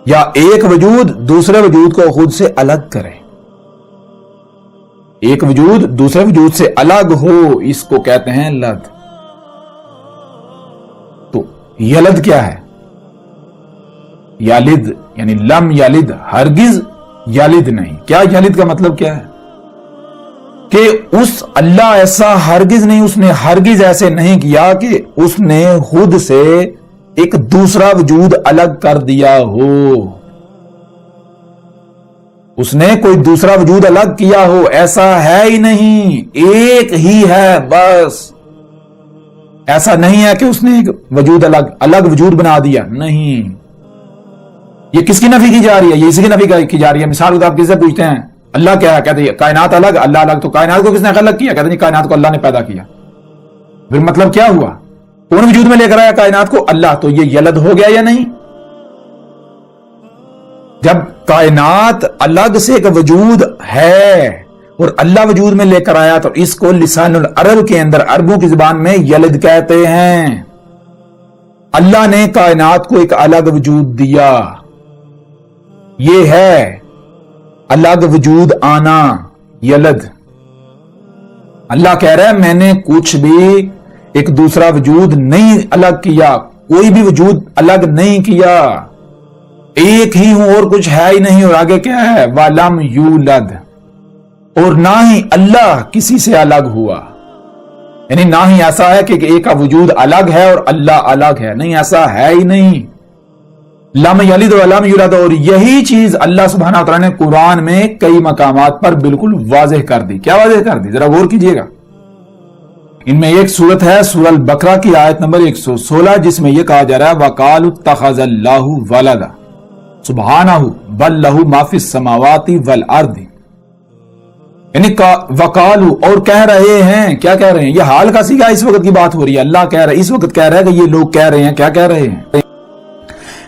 یا ایک وجود دوسرے وجود کو خود سے الگ کرے، ایک وجود دوسرے وجود سے الگ ہو، اس کو کہتے ہیں لد۔ تو یلد کیا ہے؟ یالد یعنی لم یلد، ہرگز یلد نہیں۔ کیا یلد کا مطلب کیا ہے؟ کہ اس اللہ ایسا ہرگز نہیں، اس نے ہرگز ایسے نہیں کیا کہ اس نے خود سے ایک دوسرا وجود الگ کر دیا ہو، اس نے کوئی دوسرا وجود الگ کیا ہو، ایسا ہے ہی نہیں، ایک ہی ہے بس۔ ایسا نہیں ہے کہ اس نے ایک وجود الگ وجود بنا دیا، نہیں۔ یہ کس کی نفی کی جا رہی ہے؟ یہ اسی کی نفی کی جا رہی ہے۔ مثال آپ کسی سے پوچھتے ہیں اللہ کیا ہے، کہتے ہیں کائنات الگ، اللہ الگ۔ تو کائنات کو کس نے الگ کیا؟ کہتے ہیں کائنات کو اللہ نے پیدا کیا۔ پھر مطلب کیا ہوا؟ کون وجود میں لے کر آیا کائنات کو؟ اللہ۔ تو یہ یلد ہو گیا یا نہیں؟ جب کائنات الگ سے ایک وجود ہے اور اللہ وجود میں لے کر آیا تو اس کو لسان العرب کے اندر، عربوں کی زبان میں یلد کہتے ہیں۔ اللہ نے کائنات کو ایک الگ وجود دیا، یہ ہے الگ وجود آنا، یلد۔ اللہ کہہ رہا ہے میں نے کچھ بھی ایک دوسرا وجود نہیں الگ کیا، کوئی بھی وجود الگ نہیں کیا، ایک ہی ہوں اور کچھ ہے ہی نہیں۔ اور آگے کیا ہے؟ وَلَمْ يُولَدْ، اور نہ ہی اللہ کسی سے الگ ہوا، یعنی نہ ہی ایسا ہے کہ ایک کا وجود الگ ہے اور اللہ الگ ہے، نہیں، ایسا ہے ہی نہیں۔ لم یلد ولم یولد، اور یہی چیز اللہ سبحانہ وتعالی نے قرآن میں کئی مقامات پر بالکل واضح کر دی۔ کیا واضح کر دی؟ ذرا غور کیجئے گا۔ ان میں ایک سورت ہے سورہ البقرہ کی آیت نمبر 116، جس میں یہ کہا جا رہا ہے وَقَالُوا اتَّخَذَ اللَّهُ وَلَدًا سُبْحَانَهُ بَل لَّهُ مَا فِي السَّمَاوَاتِ وَالْأَرْضِ، یعنی وقالو، اور کہہ رہے ہیں۔ کیا کہہ رہے ہیں؟ یہ حال کا سیگا اس وقت کی بات ہو رہی ہے۔ اللہ کہہ رہا ہے، اس وقت کہہ رہا ہے کہ یہ لوگ کہہ رہے ہیں، کیا کہہ رہے ہیں؟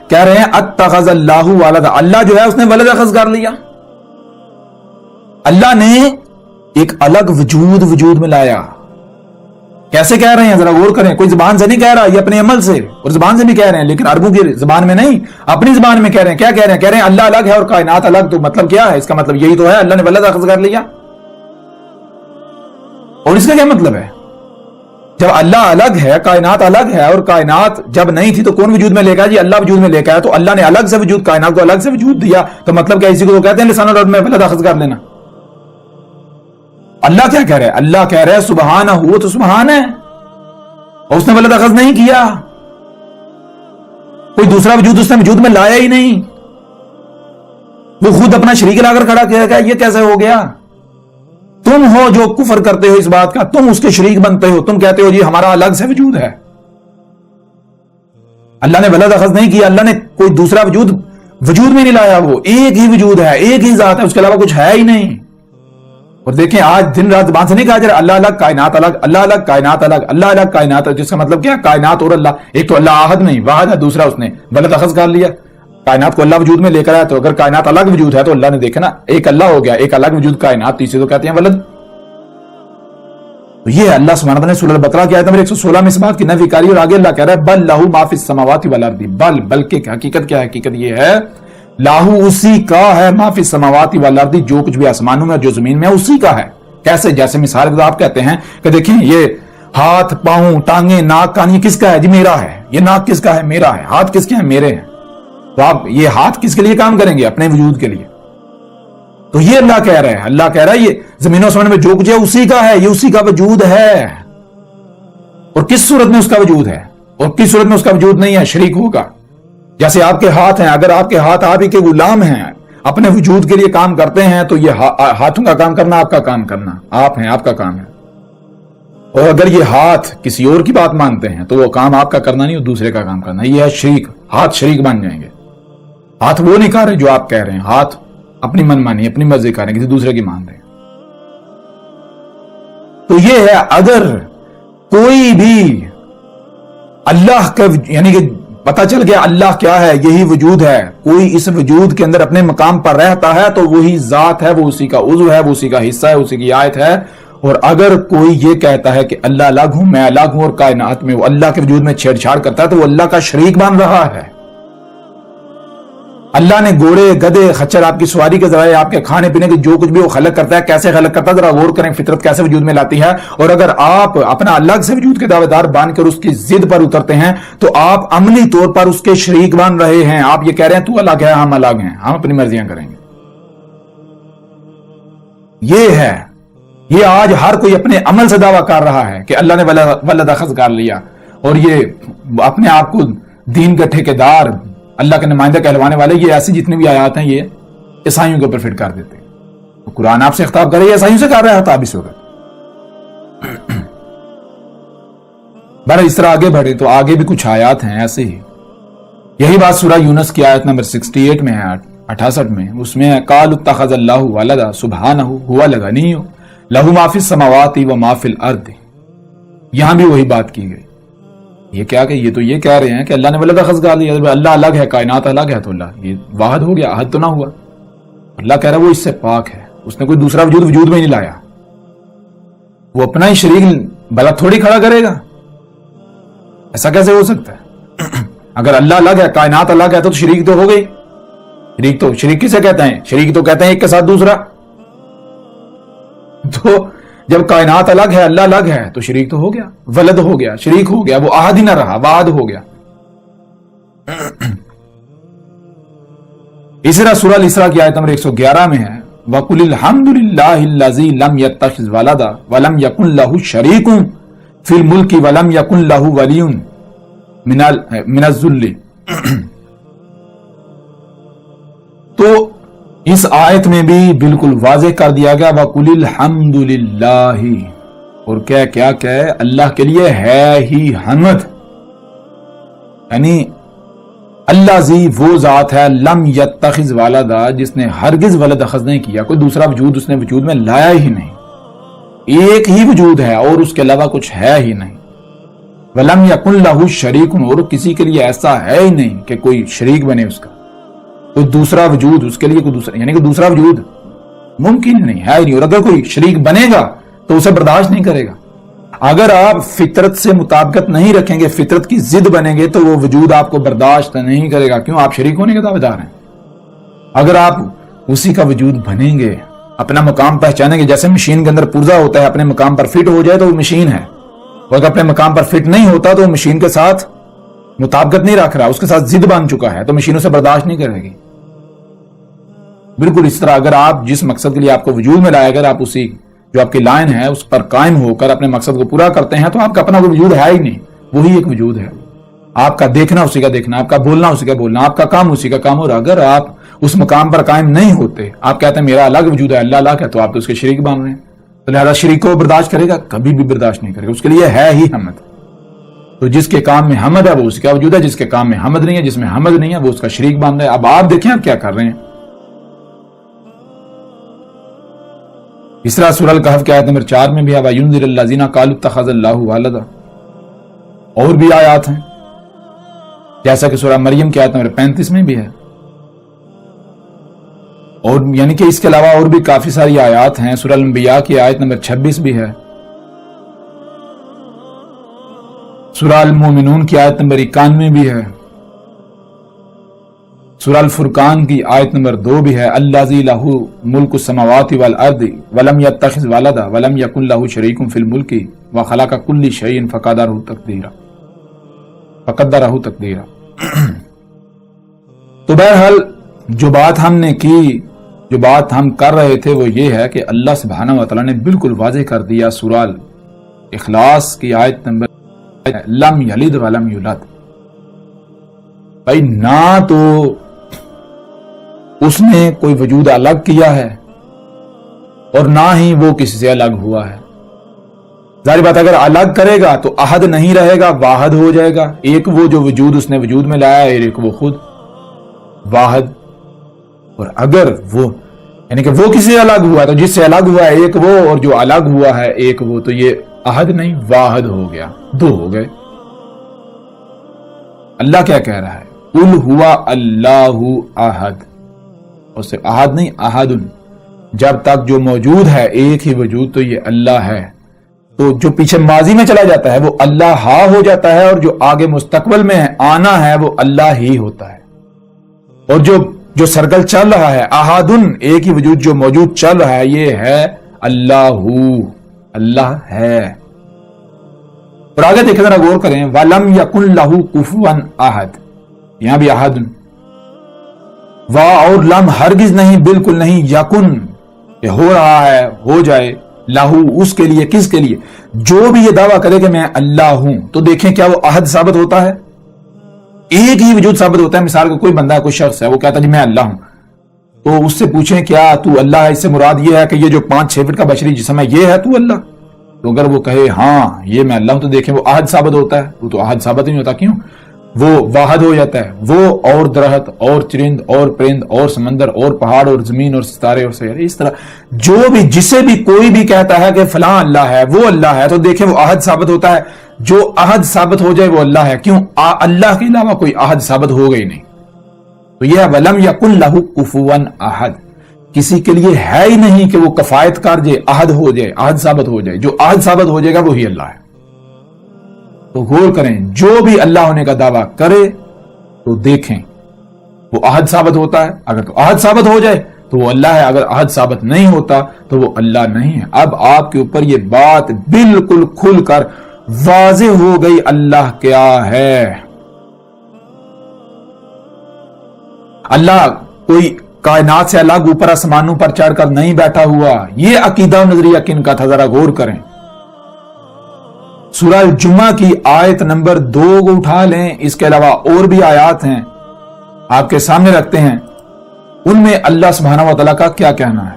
کہہ رہے ہیں اتخذ اللہ ولدا، اللہ جو ہے اس نے ولد اخذ کر لیا۔ اللہ نے ایک الگ وجود میں لایا۔ کیسے کہہ رہے ہیں؟ ذرا غور کریں۔ کوئی زبان سے نہیں کہہ رہا، یہ اپنے عمل سے اور زبان سے بھی کہہ رہے ہیں، لیکن عربوں کی زبان میں نہیں، اپنی زبان میں کہہ رہے ہیں۔ کیا کہہ رہے ہیں؟ کہہ رہے ہیں اللہ الگ ہے اور کائنات الگ۔ تو مطلب کیا ہے اس کا؟ مطلب یہی تو ہے، اللہ نے ولد اخذ کر لیا۔ اور اس کا کیا مطلب ہے؟ جب اللہ الگ ہے، کائنات الگ ہے، اور کائنات جب نہیں تھی تو کون وجود میں لے کے آیا؟ جی اللہ وجود میں لے کے آیا۔ تو اللہ نے الگ سے وجود، کائنات کو الگ سے وجود دیا، تو مطلب کیا؟ اسی کو تو کہتے ہیں لسان العرب میں ولد اخذ کر لینا۔ اللہ کیا کہہ رہے ہیں؟ اللہ کہہ رہے ہیں سبحانہ، وہ تو سبحان ہے، اور اس نے ولد اخذ نہیں کیا، کوئی دوسرا وجود اس نے وجود میں لایا ہی نہیں، وہ خود اپنا شریک لا کر کھڑا کیا۔ یہ کیسے ہو گیا؟ تم ہو جو کفر کرتے ہو اس بات کا، تم اس کے شریک بنتے ہو، تم کہتے ہو جی ہمارا الگ سے وجود ہے۔ اللہ نے ولد اخذ نہیں کیا، اللہ نے کوئی دوسرا وجود میں نہیں لایا، وہ ایک ہی وجود ہے، ایک ہی ذات ہے، اس کے علاوہ کچھ ہے ہی نہیں۔ اور دیکھیں آج دن رات زبان سے نہیں کہا جا رہا اللہ الگ کائنات الگ، اللہ الگ کائنات الگ، اللہ الگ کائنات الگ، جس کا مطلب کیا؟ کائنات اور اللہ، ایک تو اللہ احد نہیں، واحد ہے، دوسرا اس نے ولد اخذ کر لیا، کائنات کو اللہ وجود میں لے کر آیا۔ تو اگر کائنات الگ وجود ہے تو اللہ نے دیکھا نا، ایک اللہ ہو گیا، ایک الگ وجود کائنات، تیسرے تو کہتے ہیں ولد۔ تو یہ اللہ سبحانہ وتعالی نے سورہ البقرہ کی آیت نمبر 116 میں اس بات کی نفی کری، اور آگے اللہ کہہ رہا ہے بل لہو ما فی السماوات والارض، بلکہ حقیقت کیا ہے؟ حقیقت یہ ہے لاہو، اسی کا ہے، ما فی السماوات والارض، جو کچھ بھی آسمانوں میں اور جو زمین میں ہے اسی کا ہے۔ کیسے؟ جیسے مثال کے طور آپ کہتے ہیں کہ دیکھیں یہ ہاتھ، پاؤں، ٹانگیں، ناک، کان، یہ کس کا ہے؟ جی میرا ہے۔ یہ ناک کس کا ہے؟ میرا ہے۔ ہاتھ کس کے ہیں؟ میرے ہیں۔ تو آپ یہ ہاتھ کس کے لیے کام کریں گے؟ اپنے وجود کے لیے۔ تو یہ اللہ کہہ رہا ہے، اللہ کہہ رہا ہے یہ زمین و آسمان میں جو کچھ ہے اسی کا ہے، یہ اسی کا وجود ہے۔ اور کس صورت میں اس کا وجود ہے اور کس صورت میں اس کا وجود نہیں ہے؟ شریک ہوگا۔ جیسے آپ کے ہاتھ ہیں، اگر آپ کے ہاتھ آپ ہی کے غلام ہیں، اپنے وجود کے لیے کام کرتے ہیں، تو یہ ہاتھوں کا کام کرنا آپ کا کام کرنا، آپ ہیں، آپ کا کام ہے۔ اور اگر یہ ہاتھ کسی اور کی بات مانتے ہیں تو وہ کام آپ کا کرنا نہیں، وہ دوسرے کا کام کرنا، یہ ہے شریک۔ ہاتھ شریک بن جائیں گے۔ ہاتھ وہ نہیں کر رہے جو آپ کہہ رہے ہیں، ہاتھ اپنی من مانی، اپنی مرضی کر رہے ہیں، کسی دوسرے کی مان رہے ہیں۔ تو یہ ہے اگر کوئی بھی اللہ کا یعنی کہ پتہ چل گیا اللہ کیا ہے، یہی وجود ہے. کوئی اس وجود کے اندر اپنے مقام پر رہتا ہے تو وہی ذات ہے، وہ اسی کا عضو ہے، وہ اسی کا حصہ ہے، اسی کی آیت ہے. اور اگر کوئی یہ کہتا ہے کہ اللہ الگ ہوں، میں الگ ہوں، اور کائنات میں وہ اللہ کے وجود میں چھیڑ چھاڑ کرتا ہے تو وہ اللہ کا شریک بن رہا ہے. اللہ نے گھوڑے، گدھے، خچر آپ کی سواری کے ذرائع، آپ کے کھانے پینے کے جو کچھ بھی وہ خلق کرتا ہے، کیسے خلق کرتا ہے ذرا غور کریں، فطرت کیسے وجود میں لاتی ہے. اور اگر آپ اپنا الگ سے وجود کے دعوے دار بن کر اس کی ضد پر اترتے ہیں تو آپ عملی طور پر اس کے شریک بن رہے ہیں. آپ یہ کہہ رہے ہیں تو الگ ہے، ہم الگ ہیں، ہم اپنی مرضیاں کریں گے. یہ ہے، یہ آج ہر کوئی اپنے عمل سے دعویٰ کر رہا ہے کہ اللہ نے ولد اخذ کر لیا، اور یہ اپنے آپ کو دین کے ٹھیکیدار، اللہ کے نمائندہ کہلوانے والے. یہ ایسی جتنی بھی آیات ہیں یہ عیسائیوں کے اوپر فٹ کر دیتے ہیں. قرآن آپ سے خطاب کر رہے ہیں، عیسائیوں سے کر رہا ہے خطاب اس وقت. بہرحال اس طرح آگے بڑھے تو آگے بھی کچھ آیات ہیں ایسے ہی. یہی بات سورہ یونس کی آیت نمبر 68 میں ہے، 68 میں. اس میں قالوا اتخذ اللہ ولدا سبحانہ هو الغنی لہ ما فی السماوات و ما فی الارض. یہاں بھی وہی بات کی گئی. یہ کیا کہ یہ تو یہ کہہ رہے ہیں کہ اللہ نے ولد اخذ کر لیا، اللہ الگ ہے، کائنات الگ ہے، تو اللہ یہ واحد ہو گیا، احد تو نہ ہوا. اللہ کہہ رہا ہے وہ اس سے پاک ہے، اس نے کوئی دوسرا وجود میں نہیں لایا. وہ اپنا ہی شریک بلا تھوڑی کھڑا کرے گا، ایسا کیسے ہو سکتا ہے؟ اگر اللہ الگ ہے، کائنات الگ ہے تو شریک تو ہو گئی. شریک کسے کہتے ہیں؟ شریک تو کہتے ہیں ایک کے ساتھ دوسرا. تو جب کائنات الگ ہے، اللہ الگ ہے تو شریک تو ہو گیا، ولد ہو گیا، شریک ہو گیا، وہ احد ہی نہ رہا، واحد ہو گیا. اسی طرح سورہ الاسراء کی آیت نمبر 111 میں ہے وَقُلِ الْحَمْدُ لِلَّهِ الَّذِي لَمْ يَتَّخِذْ وَلَدًا وَلَمْ يَكُنْ لَهُ شَرِيكٌ فِي الْمُلْكِ وَلَمْ يَكُنْ لَهُ وَلِيٌّ مِنَ الذُّلِّ. تو اس آیت میں بھی بالکل واضح کر دیا گیا وَقُلِ الْحَمْدُ لِلَّهِ، اور کیا کہ اللہ کے لیے ہے ہی حمد. یعنی اللہ زی وہ ذات ہے لم یتخذ ولدا، جس نے ہرگز ولد اخذ نہیں کیا، کوئی دوسرا وجود اس نے وجود میں لایا ہی نہیں. ایک ہی وجود ہے اور اس کے علاوہ کچھ ہے ہی نہیں. ولم یکن لہ شریک، اور کسی کے لیے ایسا ہے ہی نہیں کہ کوئی شریک بنے اس کا، کوئی دوسرا وجود اس کے لیے، کوئی دوسرا یعنی کہ دوسرا وجود ممکن نہیں ہے ہی نہیں. اور اگر کوئی شریک بنے گا تو اسے برداشت نہیں کرے گا. اگر آپ فطرت سے مطابقت نہیں رکھیں گے، فطرت کی ضد بنیں گے تو وہ وجود آپ کو برداشت نہیں کرے گا. کیوں؟ آپ شریک ہونے کے دعوے دار ہیں. اگر آپ اسی کا وجود بنیں گے، اپنا مقام پہچانیں گے، جیسے مشین کے اندر پرزہ ہوتا ہے، اپنے مقام پر فٹ ہو جائے تو وہ مشین ہے، اور اگر اپنے مقام پر فٹ نہیں ہوتا تو وہ مشین کے ساتھ مطابقت نہیں رکھ رہا، اس کے ساتھ ضد بن چکا ہے، تو مشین اسے برداشت نہیں کرے گی. بالکل اس طرح اگر آپ جس مقصد کے لیے آپ کو وجود میں لائے، اگر آپ اسی جو آپ کی لائن ہے اس پر قائم ہو کر اپنے مقصد کو پورا کرتے ہیں تو آپ کا اپنا کوئی وجود ہے ہی نہیں، وہی ایک وجود ہے. آپ کا دیکھنا اسی کا دیکھنا، آپ کا بولنا اسی کا بولنا، آپ کا کام اسی کا کام. اور اگر آپ اس مقام پر قائم نہیں ہوتے، آپ کہتے ہیں میرا الگ وجود ہے، اللہ الگ ہے، تو آپ تو اس کے شریک بن رہے ہیں. تو لہذا شریک کو برداشت کرے گا؟ کبھی بھی برداشت نہیں کرے گا. اس کے لیے ہے ہی حمد. تو جس کے کام میں حمد ہے وہ اس کا وجود ہے، جس کے کام میں حمد نہیں ہے، جس میں حمد نہیں ہے وہ اس کا شریک بن رہا ہے. اب آپ دیکھیں آپ کیا کر رہے ہیں. اس طرح سورہ الکہف کی آیت نمبر 4 میں بھی ہے وَيُنذِرَ الَّذِينَ قَالُوا اتَّخَذَ اللَّهُ وَلَدًا. اور بھی آیات ہیں جیسا کہ سورہ مریم کی آیت نمبر 35 میں بھی ہے. اور یعنی کہ اس کے علاوہ اور بھی کافی ساری آیات ہیں. سورہ الانبیاء کی آیت نمبر 26 بھی ہے. سورہ المومنون کی آیت نمبر 91 بھی ہے. سورہ الفرقان کی آیت نمبر 2 بھی ہے الذی لہ ملک السماوات والارض ولم یتخذ ولدا ولم یکن لہ شریک فی الملک وخلق کل شیء فقدرہ تقدیرا. تو بہرحال جو بات ہم نے کی، جو بات ہم کر رہے تھے وہ یہ ہے کہ اللہ سبحانہ وتعالی نے بالکل واضح کر دیا سورہ اخلاص کی آیت نمبر لم یلد ولم یولد. بھائی نہ تو اس نے کوئی وجود الگ کیا ہے اور نہ ہی وہ کسی سے الگ ہوا ہے. ظاہر بات اگر الگ کرے گا تو احد نہیں رہے گا، واحد ہو جائے گا. ایک وہ جو وجود اس نے وجود میں لایا ہے، ایک وہ خود واحد. اور اگر وہ یعنی کہ وہ کسی سے الگ ہوا ہے تو جس سے الگ ہوا ہے ایک وہ، اور جو الگ ہوا ہے ایک وہ، تو یہ احد نہیں واحد ہو گیا، دو ہو گئے. اللہ کیا کہہ رہا ہے؟ قل ہوا اللہ احد، اور صرف احد نہیں، احد، جب تک جو موجود ہے ایک ہی وجود تو یہ اللہ ہے، تو جو پیچھے ماضی میں چلا جاتا ہے وہ اللہ ہا ہو جاتا ہے، اور جو آگے مستقبل میں آنا ہے وہ اللہ ہی ہوتا ہے، اور جو سرکل چل رہا ہے احدن، ایک ہی وجود جو موجود چل رہا ہے یہ ہے اللہ، اللہ ہے۔ اور آگے دیکھیں ذرا غور کریں، وَلَمْ يَكُنْ لَهُ كُفُوًا أَحَدٌ، یہاں بھی احد، وا اور لم ہرگز نہیں، بالکل نہیں، یکن یہ ہو رہا ہے، ہو جائے، لہو اس کے لیے، کس کے لیے؟ جو بھی یہ دعویٰ کرے کہ میں اللہ ہوں، تو دیکھیں کیا وہ احد ثابت ہوتا ہے؟ ایک ہی وجود ثابت ہوتا ہے۔ مثال کا کوئی بندہ ہے، کوئی شخص ہے، وہ کہتا ہے جی میں اللہ ہوں، تو اس سے پوچھیں کیا تو اللہ ہے؟ اس سے مراد یہ ہے کہ یہ جو 5-6 فٹ کا بشری جسم ہے یہ ہے تو اللہ؟ تو اگر وہ کہے ہاں یہ میں اللہ ہوں، تو دیکھیں وہ احد ثابت ہوتا ہے؟ وہ تو احد ثابت نہیں ہوتا، کیوں؟ وہ واحد ہو جاتا ہے، وہ اور درخت اور چرند اور پرند اور سمندر اور پہاڑ اور زمین اور ستارے اور سیارے، اس طرح جو بھی جسے بھی کوئی بھی کہتا ہے کہ فلاں اللہ ہے، وہ اللہ ہے، تو دیکھیں وہ احد ثابت ہوتا ہے۔ جو احد ثابت ہو جائے وہ اللہ ہے، کیوں؟ اللہ کے علاوہ کوئی احد ثابت ہو گئی نہیں۔ تو یہ وَلَمْ يَكُنْ لَهُ كُفُوًا أَحَدٌ، کسی کے لیے ہے ہی نہیں کہ وہ کفایت کر جائے، احد ہو جائے، احد ثابت ہو جائے۔ جو احد ثابت ہو جائے گا وہی اللہ ہے۔ تو غور کریں، جو بھی اللہ ہونے کا دعویٰ کرے تو دیکھیں وہ احد ثابت ہوتا ہے، اگر تو احد ثابت ہو جائے تو وہ اللہ ہے، اگر احد ثابت نہیں ہوتا تو وہ اللہ نہیں ہے۔ اب آپ کے اوپر یہ بات بالکل کھل کر واضح ہو گئی، اللہ کیا ہے۔ اللہ کوئی کائنات سے الگ اوپر آسمانوں پر چڑھ کر نہیں بیٹھا ہوا۔ یہ عقیدہ نظریہ کن کا تھا؟ ذرا غور کریں، سورہ الجمعہ کی آیت نمبر 2 کو اٹھا لیں، اس کے علاوہ اور بھی آیات ہیں آپ کے سامنے رکھتے ہیں، ان میں اللہ سبحانہ و تعالیٰ کا کیا کہنا ہے۔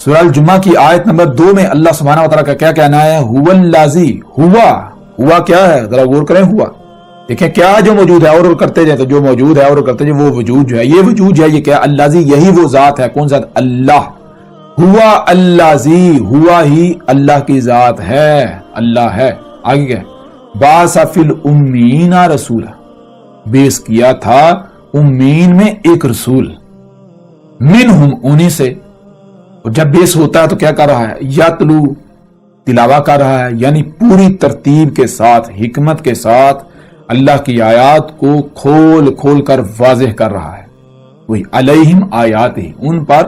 سورہ الجمعہ کی آیت نمبر 2 میں اللہ سبحانہ و تعالیٰ کا کیا کہنا ہے؟ هو الذی، ہوا کیا ہے؟ ذرا غور کریں، ہوا دیکھیں کیا جو موجود ہے، اور کرتے جائیں تو جو موجود ہے اور کرتے جائیں، وہ وجود جو ہے، یہ وجود جو ہے یہ کیا؟ الذی، یہی وہ ذات ہے، کون ذات؟ اللہ۔ ہوا الذی، ہوا ہی اللہ کی ذات ہے، اللہ ہے۔ آگے کیا؟ بعث فی الامین رسولا، بیس کیا تھا امین میں ایک رسول، منہم، انہی سے۔ اور جب بیس ہوتا ہے تو کیا کر رہا ہے؟ یتلو، تلاوہ کر رہا ہے، یعنی پوری ترتیب کے ساتھ، حکمت کے ساتھ اللہ کی آیات کو کھول کھول کر واضح کر رہا ہے۔ وہی علیہم آیات ہی، ان پر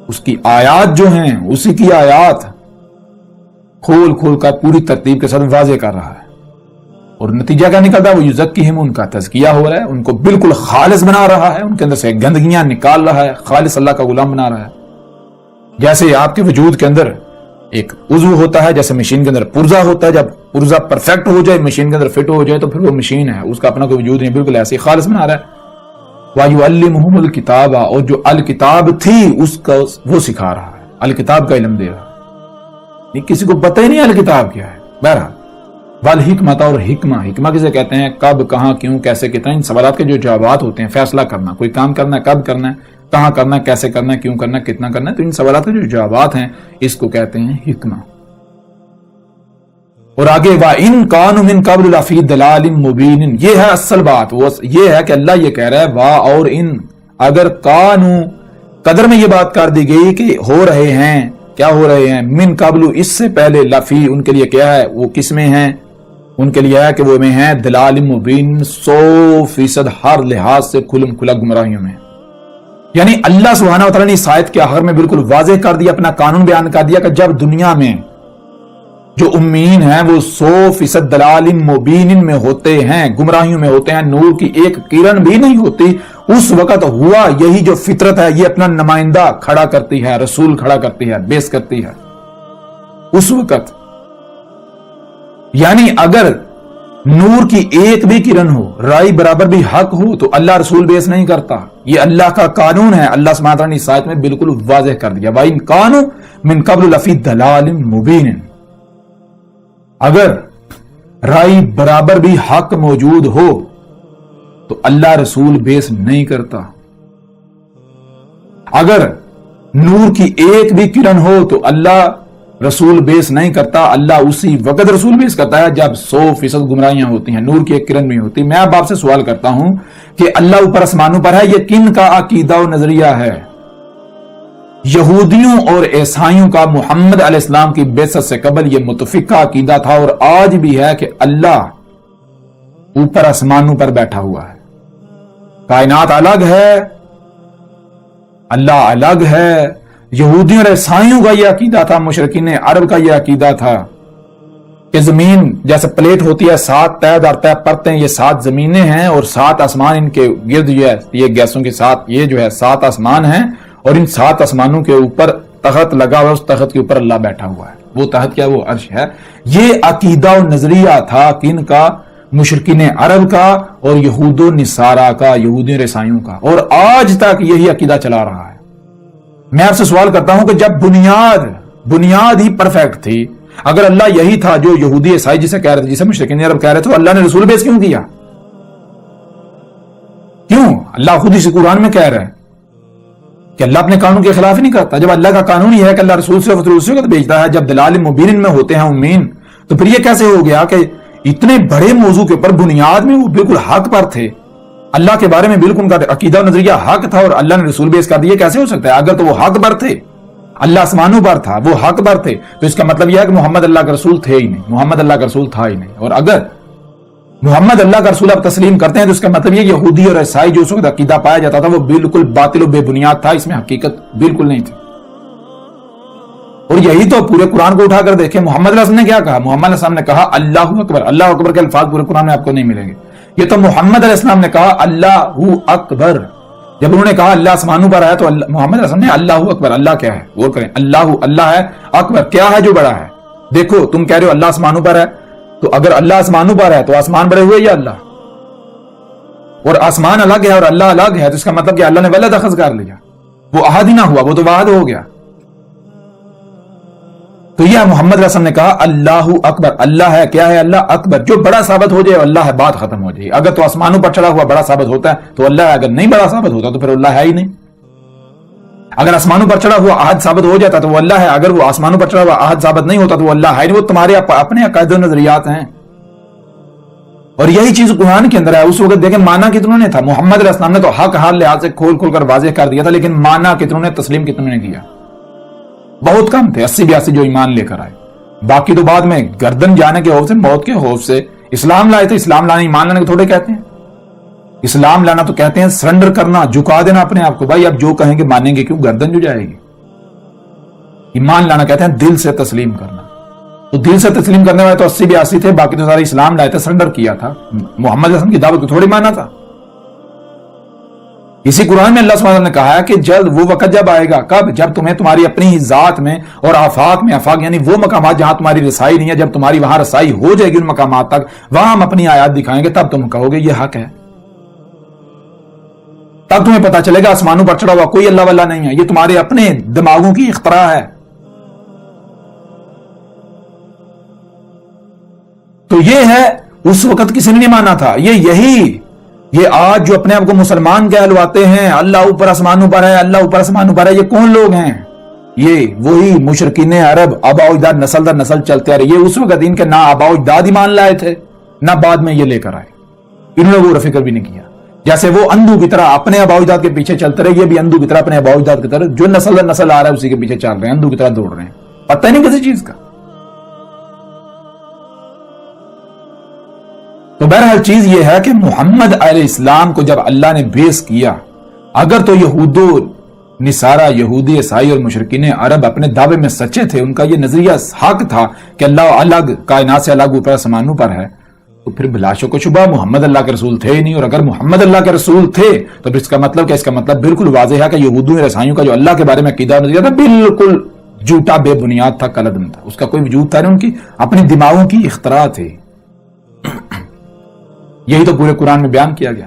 اس کی آیات جو ہیں، اسی کی آیات کھول کھول کر پوری ترتیب کے ساتھ واضح کر رہا ہے۔ اور نتیجہ کیا نکلتا ہے؟ وہ یزکیہم، ان کا تزکیہ ہو رہا ہے، ان کو بالکل خالص بنا رہا ہے، ان کے اندر سے گندگیاں نکال رہا ہے، خالص اللہ کا غلام بنا رہا ہے۔ جیسے آپ کے وجود کے اندر ایک عضو ہوتا ہے، جیسے مشین کے اندر پرزا ہوتا ہے، جب پرزا پرفیکٹ ہو جائے، مشین کے اندر فٹ ہو جائے تو پھر وہ مشین ہے، اس کا اپنا کوئی وجود نہیں، بالکل ایسے ہی خالص بنا رہا ہے۔ وَيُعَلِّمُهُمُ الْكِتَابَ، اور جو الکتاب تھی اس کا وہ سکھا رہا ہے، الکتاب کا علم دے رہا ہے۔ کسی کو پتہ ہی نہیں الکتاب کیا ہے۔ بہرحال والحکمت، اور حکمہ کسے کہتے ہیں؟ کب، کہاں، کیوں، کیسے، کتنا، ان سوالات کے جو جوابات ہوتے ہیں، فیصلہ کرنا، کوئی کام کرنا ہے کب کرنا ہے، کہاں کرنا ہے، کیسے کرنا ہے، کیوں کرنا ہے، کتنا کرنا ہے، تو ان سوالات کے جو جوابات ہیں اس کو کہتے ہیں حکمہ۔ اور آگے وَإِن كَانُوا مِن قَبْلُ لَفِي ضَلَالٍ مُبِينٍ، یہ ہے اصل بات، وہ یہ ہے کہ اللہ یہ کہہ رہا ہے وا اور ان، اگر کانو قدر میں یہ بات کر دی گئی کہ ہو رہے ہیں، کیا ہو رہے ہیں؟ من قبل، اس سے پہلے، لفی، ان کے لیے کیا ہے؟ وہ کس میں ہیں؟ ان کے لیے ہے کہ وہ میں ہیں ضلال مبین، 100% ہر لحاظ سے کھلم کھلا گمراہیوں میں۔ یعنی اللہ سبحانہ و تعالیٰ نے اس آیت کے آخر میں بالکل واضح کر دیا، اپنا قانون بیان کر دیا کہ جب دنیا میں جو امیین ہیں وہ 100% ضلال مبین میں ہوتے ہیں، گمراہیوں میں ہوتے ہیں، نور کی ایک کرن بھی نہیں ہوتی، اس وقت ہوا یہی جو فطرت ہے یہ اپنا نمائندہ کھڑا کرتی ہے، رسول کھڑا کرتی ہے، بیس کرتی ہے اس وقت۔ یعنی اگر نور کی ایک بھی کرن ہو، رائی برابر بھی حق ہو، تو اللہ رسول بیس نہیں کرتا، یہ اللہ کا قانون ہے۔ اللہ سبحانہ وتعالیٰ نے اس آیت میں بالکل واضح کر دیا وَإِن كَانُوا مِن قَبْلُ لَفِي ضَلَالٍ مُبِينٍ، اگر رائی برابر بھی حق موجود ہو تو اللہ رسول بیس نہیں کرتا، اگر نور کی ایک بھی کرن ہو تو اللہ رسول بیس نہیں کرتا، اللہ اسی وقت رسول بیس کرتا ہے جب 100% گمراہیاں ہوتی ہیں، نور کی ایک کرن بھی ہوتی ہے۔ میں اب آپ سے سوال کرتا ہوں کہ اللہ اوپر آسمانوں پر ہے، یہ کن کا عقیدہ و نظریہ ہے؟ یہودیوں اور عیسائیوں کا محمد علیہ السلام کی بعثت سے قبل یہ متفقہ عقیدہ تھا، اور آج بھی ہے کہ اللہ اوپر آسمانوں پر بیٹھا ہوا ہے۔ کائنات الگ ہے، اللہ الگ ہے۔ یہودیوں اور عیسائیوں کا یہ عقیدہ تھا، مشرکین عرب کا یہ عقیدہ تھا کہ زمین جیسے پلیٹ ہوتی ہے، 7 تہ در تہ پرتیں، یہ 7 زمینیں ہیں اور 7 آسمان ان کے گرد جو ہے یہ گیسوں کے ساتھ یہ جو ہے 7 آسمان ہیں، اور ان 7 آسمانوں کے اوپر تخت لگا ہوا، اس تخت کے اوپر اللہ بیٹھا ہوا ہے۔ وہ تخت کیا؟ وہ عرش ہے۔ یہ عقیدہ و نظریہ تھا کن کا؟ مشرکین عرب کا اور یہود و نصارہ کا، یہودیوں اور عیسائیوں کا، اور آج تک یہی عقیدہ چلا رہا ہے۔ میں آپ سے سوال کرتا ہوں کہ جب بنیاد ہی پرفیکٹ تھی، اگر اللہ یہی تھا جو یہودی عیسائی جسے کہہ رہے تھے، جسے مشرکین عرب کہہ رہے تھے، تو اللہ نے رسول بیس کیوں کیا؟ کیوں؟ اللہ خود اسی قرآن میں کہہ رہا ہے کہ اللہ اپنے قانون کے خلاف ہی نہیں کرتا۔ جب اللہ کا قانون یہ ہے کہ اللہ رسول سے اسی وقت بھیجتا ہے جب دلال مبین میں ہوتے ہیں امین، تو پھر یہ کیسے ہو گیا کہ اتنے بڑے موضوع کے اوپر بنیاد میں وہ بالکل حق پر تھے، اللہ کے بارے میں بالکل ان کا عقیدہ و نظریہ حق تھا، اور اللہ نے رسول بیس کر دیا؟ کیسے ہو سکتا ہے؟ اگر تو وہ حق پر تھے، اللہ آسمانوں پر تھا، وہ حق پر تھے، تو اس کا مطلب یہ ہے کہ محمد اللہ کا رسول تھے ہی نہیں، محمد اللہ کا رسول تھا ہی نہیں۔ اور اگر محمد اللہ کا رسول آپ تسلیم کرتے ہیں تو اس کا مطلب یہ یہودی اور عیسائی جو اس وقت عقیدہ پایا جاتا تھا وہ بالکل باطل و بے بنیاد تھا، اس میں حقیقت بالکل نہیں تھی۔ اور یہی تو پورے قرآن کو اٹھا کر دیکھیں، محمد علیہ السلام نے کیا کہا؟ محمد علیہ السلام نے کہا اللہ اکبر۔ اللہ اکبر کے الفاظ پورے قرآن میں آپ کو نہیں ملیں گے۔ یہ تو محمد علیہ السلام نے کہا اللہ اکبر۔ جب انہوں نے کہا اللہ آسمانوں پر آیا تو محمد علیہ السلام نے اللہ اکبر۔ اللہ کیا ہے؟ غور کریں، اللہ ہے، اکبر کیا ہے جو بڑا ہے؟ دیکھو تم کہہ رہے ہو اللہ آسمانوں پر ہے، تو اگر اللہ آسمانوں پر ہے تو آسمان بڑے ہوئے یا اللہ؟ اور آسمان الگ ہے اور اللہ الگ ہے، تو اس کا مطلب کہ اللہ نے ولد اخذ کر لیا، وہ احد ہی نہ ہوا، وہ تو واحد ہو گیا۔ تو یہ محمد علیہ السلام نے کہا اللہ اکبر۔ اللہ ہے، کیا ہے؟ اللہ اکبر، جو بڑا ثابت ہو جائے اللہ ہے، بات ختم ہو جائے۔ اگر تو آسمانوں پر چڑھا ہوا بڑا ثابت ہوتا ہے تو اللہ ہے، اگر نہیں بڑا ثابت ہوتا تو پھر اللہ ہے ہی نہیں۔ اگر آسمانوں پر چڑھا ہوا احد ثابت ہو جاتا تو وہ اللہ ہے، اگر وہ آسمانوں پر چڑھا ہوا احد ثابت نہیں ہوتا تو وہ اللہ ہے نہیں۔ وہ تمہارے اپنے عقائد و نظریات ہیں، اور یہی چیز قرآن کے اندر ہے۔ اس وقت دیکھیں مانا کتنوں نے تھا، محمد علیہ السلام نے تو حق حال لحاظ سے کھول کھول کر واضح کر دیا تھا، لیکن مانا کتنوں نے، تسلیم کتنوں نے کیا؟ بہت کم تھے، 80-82 جو ایمان لے کر آئے۔ باقی تو بعد میں گردن جانے کے خوف سے، موت کے خوف سے اسلام لائے تھے۔ اسلام لانا ایمان لانے کو تھوڑے کہتے ہیں، اسلام لانا تو کہتے ہیں سرنڈر کرنا، جھکا دینا اپنے آپ کو۔ بھائی اب جو کہیں گے مانیں گے کیوں؟ گردن جو جائے گی۔ ایمان لانا کہتے ہیں دل سے تسلیم کرنا، تو دل سے تسلیم کرنے والے تو 80-82 تھے، باقی تو سارے اسلام لائے تھے، سرنڈر کیا تھا۔ محمد علیہ السلام کی دعوت کو تھوڑی مانا تھا۔ اسی قرآن میں اللہ سبحانہ وتعالیٰ نے کہا ہے کہ جلد وہ وقت جب آئے گا، کب؟ جب تمہیں تمہاری اپنی ذات میں اور آفاق میں، آفاق یعنی وہ مقامات جہاں تمہاری رسائی نہیں ہے، جب تمہاری وہاں رسائی ہو جائے گی ان مقامات تک، وہاں ہم اپنی آیات دکھائیں گے، تب تم کہو گے یہ حق ہے۔ تب تمہیں پتا چلے گا آسمانوں پر چڑھا ہوا کوئی اللہ والا نہیں ہے، یہ تمہارے اپنے دماغوں کی اختراع ہے۔ تو یہ ہے اس وقت کسی نے نہیں مانا تھا۔ یہ آج جو اپنے آپ کو مسلمان کہلواتے ہیں، اللہ اوپر آسمانوں پر ہے، اللہ اوپر آسمانوں پر ہے، یہ کون لوگ ہیں؟ یہ وہی مشرکین عرب، آبا و اجداد نسل در نسل چلتے آ رہے۔ یہ اس وقت ان کے نہ آبا و اجداد ایمان لائے تھے، نہ بعد میں یہ لے کر آئے، انہوں نے وہ فکر بھی نہیں کیا۔ جیسے وہ اندھو کی طرح اپنے آبا و اجداد کے پیچھے چلتے رہے، یہ بھی اندھو کی طرح اپنے آبا و اجداد کی طرح جو نسل در نسل آ رہا ہے اسی کے پیچھے چل رہے ہیں، اندھو کی طرح دوڑ رہے ہیں، پتہ نہیں کسی چیز کا۔ تو بہرحال چیز یہ ہے کہ محمد علیہ السلام کو جب اللہ نے بیس کیا، اگر تو یہود و نصارہ، یہودی عیسائی اور مشرکین عرب اپنے دعوے میں سچے تھے، ان کا یہ نظریہ حق تھا کہ اللہ الگ، کائنات سے الگ، اوپر آسمانوں پر ہے، تو پھر بلا شک و شبہ محمد اللہ کے رسول تھے ہی نہیں۔ اور اگر محمد اللہ کے رسول تھے تو پھر اس کا مطلب کیا؟ اس کا مطلب بالکل واضح ہے کہ یہودوں اور عیسائیوں کا جو اللہ کے بارے میں عقیدہ نظریہ تھا بالکل جھوٹا، بے بنیاد تھا، کلدم تھا، اس کا کوئی وجود تھا نہیں، ان کی اپنی دماغوں کی اختراع تھی۔ یہی تو پورے قرآن میں بیان کیا گیا۔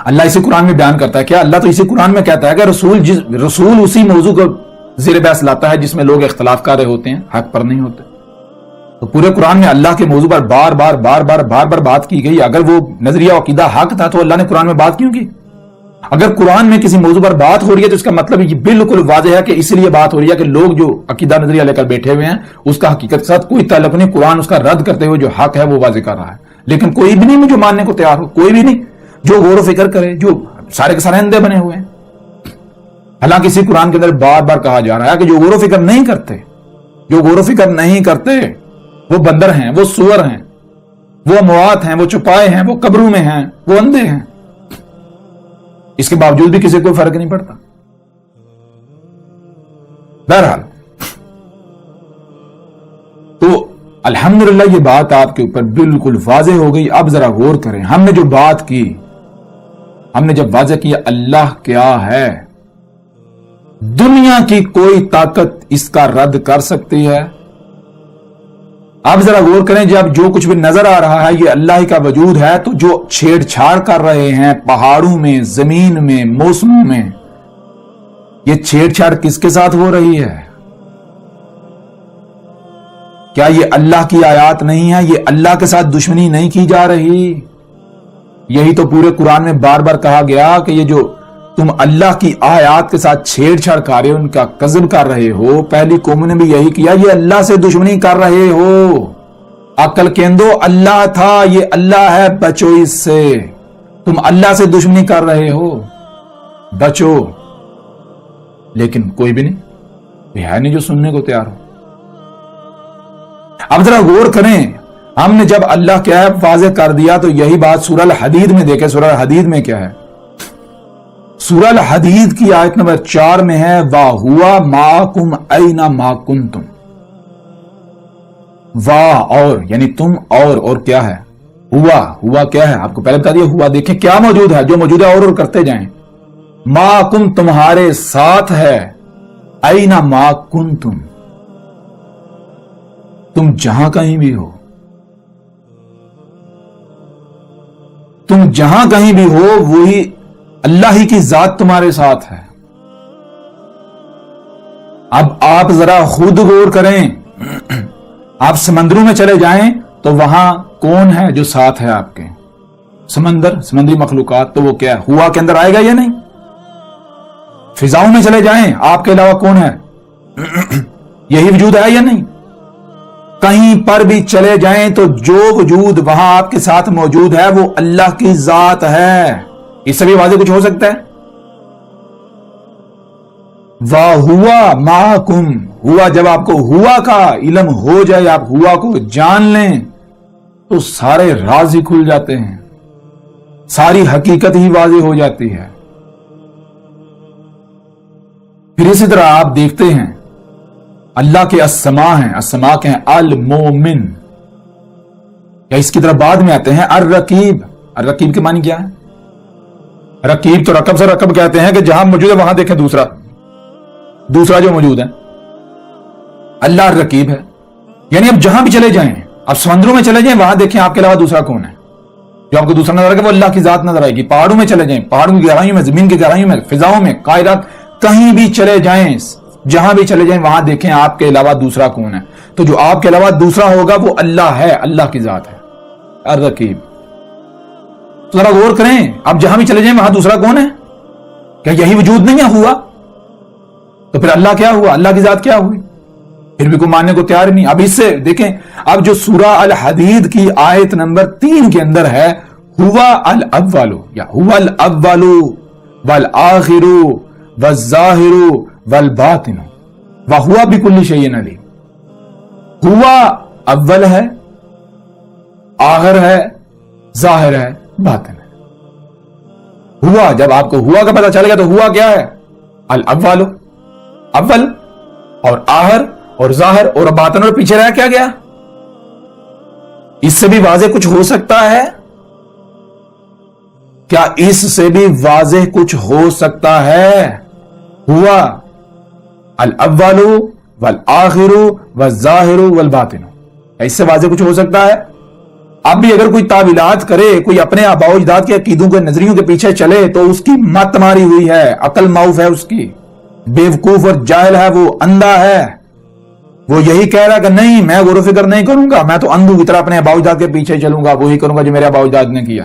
اللہ اسی قرآن میں بیان کرتا ہے کیا؟ اللہ تو اسی قرآن میں کہتا ہے کہ رسول اسی موضوع کو زیر بحث لاتا ہے جس میں لوگ اختلاف کر رہے ہوتے ہیں، حق پر نہیں ہوتے۔ تو پورے قرآن میں اللہ کے موضوع پر بار بار بات کی گئی۔ اگر وہ نظریہ عقیدہ حق تھا تو اللہ نے قرآن میں بات کیوں کی؟ اگر قرآن میں کسی موضوع پر بات ہو رہی ہے تو اس کا مطلب یہ بالکل واضح ہے کہ اس لیے بات ہو رہی ہے کہ لوگ جو عقیدہ نظریہ لے کر بیٹھے ہوئے ہیں اس کا حقیقت کے ساتھ کوئی تعلق نہیں، قرآن اس کا رد کرتے ہوئے جو حق ہے وہ واضح کر رہا ہے، لیکن کوئی بھی نہیں جو ماننے کو تیار ہو، کوئی بھی نہیں جو غور و فکر کرے، جو سارے کے سارے اندھے بنے ہوئے ہیں۔ حالانکہ اسی قرآن کے اندر بار بار کہا جا رہا ہے کہ جو غور و فکر نہیں کرتے، جو غور و فکر نہیں کرتے وہ بندر ہیں، وہ سور ہیں، وہ اموات ہیں، وہ چپائے ہیں، وہ قبروں میں ہیں، وہ اندھے ہیں۔ اس کے باوجود بھی کسی کو فرق نہیں پڑتا۔ بہرحال تو الحمدللہ یہ بات آپ کے اوپر بالکل واضح ہو گئی۔ اب ذرا غور کریں، ہم نے جو بات کی، ہم نے جب واضح کیا اللہ کیا ہے، دنیا کی کوئی طاقت اس کا رد کر سکتی ہے؟ اب ذرا غور کریں، جب جو کچھ بھی نظر آ رہا ہے یہ اللہ ہی کا وجود ہے، تو جو چھیڑ چھاڑ کر رہے ہیں پہاڑوں میں، زمین میں، موسموں میں، یہ چھیڑ چھاڑ کس کے ساتھ ہو رہی ہے؟ کیا یہ اللہ کی آیات نہیں ہے؟ یہ اللہ کے ساتھ دشمنی نہیں کی جا رہی؟ یہی تو پورے قرآن میں بار بار کہا گیا کہ یہ جو تم اللہ کی آیات کے ساتھ چھیڑ چھاڑ کر رہے ہو، ان کا قذف کر رہے ہو، پہلی قوم نے بھی یہی کیا، یہ اللہ سے دشمنی کر رہے ہو۔ عقل کیندو اللہ تھا، یہ اللہ ہے، بچو اس سے۔ تم اللہ سے دشمنی کر رہے ہو، بچو۔ لیکن کوئی بھی نہیں، یہ ہے نہیں جو سننے کو تیار ہو۔ اب ذرا غور کریں، ہم نے جب اللہ کیا ہے واضح کر دیا تو یہی بات سورہ الحدید میں دیکھیں۔ سورہ الحدید میں کیا ہے؟ سورہ الحدید کی آیت نمبر 4 میں ہے وَهُوَ مَعَكُمْ أَيْنَ مَا كُنْتُمْ۔ واہ اور یعنی تم، اور کیا ہے؟ ہوا کیا ہے؟ آپ کو پہلے بتا دیا ہوا، دیکھیں کیا موجود ہے، جو موجود ہے اور کرتے جائیں۔ مَعَكُمْ تمہارے ساتھ ہے، أَيْنَ مَا كُنْتُمْ تم جہاں کہیں بھی ہو، تم جہاں کہیں بھی ہو وہی اللہ ہی کی ذات تمہارے ساتھ ہے۔ اب آپ ذرا خود غور کریں، آپ سمندروں میں چلے جائیں تو وہاں کون ہے جو ساتھ ہے آپ کے؟ سمندری مخلوقات، تو وہ کیا ہے؟ ہوا کے اندر آئے گا یا نہیں؟ فضاؤں میں چلے جائیں، آپ کے علاوہ کون ہے؟ یہی وجود ہے یا نہیں؟ کہیں پر بھی چلے جائیں تو جو وجود وہاں آپ کے ساتھ موجود ہے وہ اللہ کی ذات ہے۔ اس سے بھی واضح کچھ ہو سکتا ہے؟ وَهُوَ مَعَكُمْ، ہوا جب آپ کو ہوا کا علم ہو جائے، آپ ہوا کو جان لیں تو سارے راز ہی کھل جاتے ہیں، ساری حقیقت ہی واضح ہو جاتی ہے۔ پھر اسی طرح آپ دیکھتے ہیں اللہ کے اسماء ہیں، اسماء کے ہیں المومن، یا اس کی طرح بعد میں آتے ہیں الرقیب۔ الرقیب کے معنی کیا ہے؟ رقیب تو رقب سے رقب کہتے ہیں کہ جہاں موجود ہے وہاں دیکھیں دوسرا جو موجود ہے، اللہ رقیب ہے۔ یعنی اب جہاں بھی چلے جائیں، اب سمندروں میں چلے جائیں وہاں دیکھیں آپ کے علاوہ دوسرا کون ہے جو آپ کو دوسرا نظر آئے گا، وہ اللہ کی ذات نظر آئے گی۔ پہاڑوں میں چلے جائیں، پہاڑوں کی گہرائیوں میں، زمین کی گہرائیوں میں، فضاؤں میں، کائنات، کہیں بھی چلے جائیں، جہاں بھی چلے جائیں وہاں دیکھیں آپ کے علاوہ دوسرا کون ہے، تو جو آپ کے علاوہ دوسرا ہوگا وہ اللہ ہے، اللہ کی ذات ہے الرقیب۔ تو ذرا غور کریں، اب جہاں بھی چلے جائیں وہاں دوسرا کون ہے؟ کیا یہی وجود نہیں ہے ہوا؟ تو پھر اللہ کیا ہوا؟ اللہ کی ذات کیا ہوئی؟ پھر بھی کوئی ماننے کو تیار نہیں۔ اب اس سے دیکھیں، اب جو سورہ الحدید کی آیت نمبر 3 کے اندر ہے ہوا الاول، یا ہوا الاول والآخر والظاہر والباطن وہوا بکل شیء علیم۔ ہوا اول ہے، آخر ہے، ظاہر ہے، باطن ہے۔ ہوا، جب آپ کو ہوا کا پتہ چلے گا تو ہوا کیا ہے؟ الاول، اول اور آخر اور ظاہر اور باطن، اور پیچھے رہ کیا گیا؟ اس سے بھی واضح کچھ ہو سکتا ہے؟ کیا اس سے بھی واضح کچھ ہو سکتا ہے؟ ہوا الاول والآخر والظاہر والباطن، اس سے واضح کچھ ہو سکتا ہے؟ اب بھی اگر کوئی تعویلات کرے، کوئی اپنے آباء و اجداد کے عقیدوں کے نظریوں کے پیچھے چلے تو اس کی مت ماری ہوئی ہے، عقل معوف ہے اس کی، بیوقوف اور جاہل ہے، وہ اندھا ہے۔ وہ یہی کہہ رہا کہ نہیں میں غور و فکر نہیں کروں گا، میں تو اندھوں کی طرح اپنے آباء و اجداد کے پیچھے چلوں گا، وہی کروں گا جو میرے آباء و اجداد نے کیا۔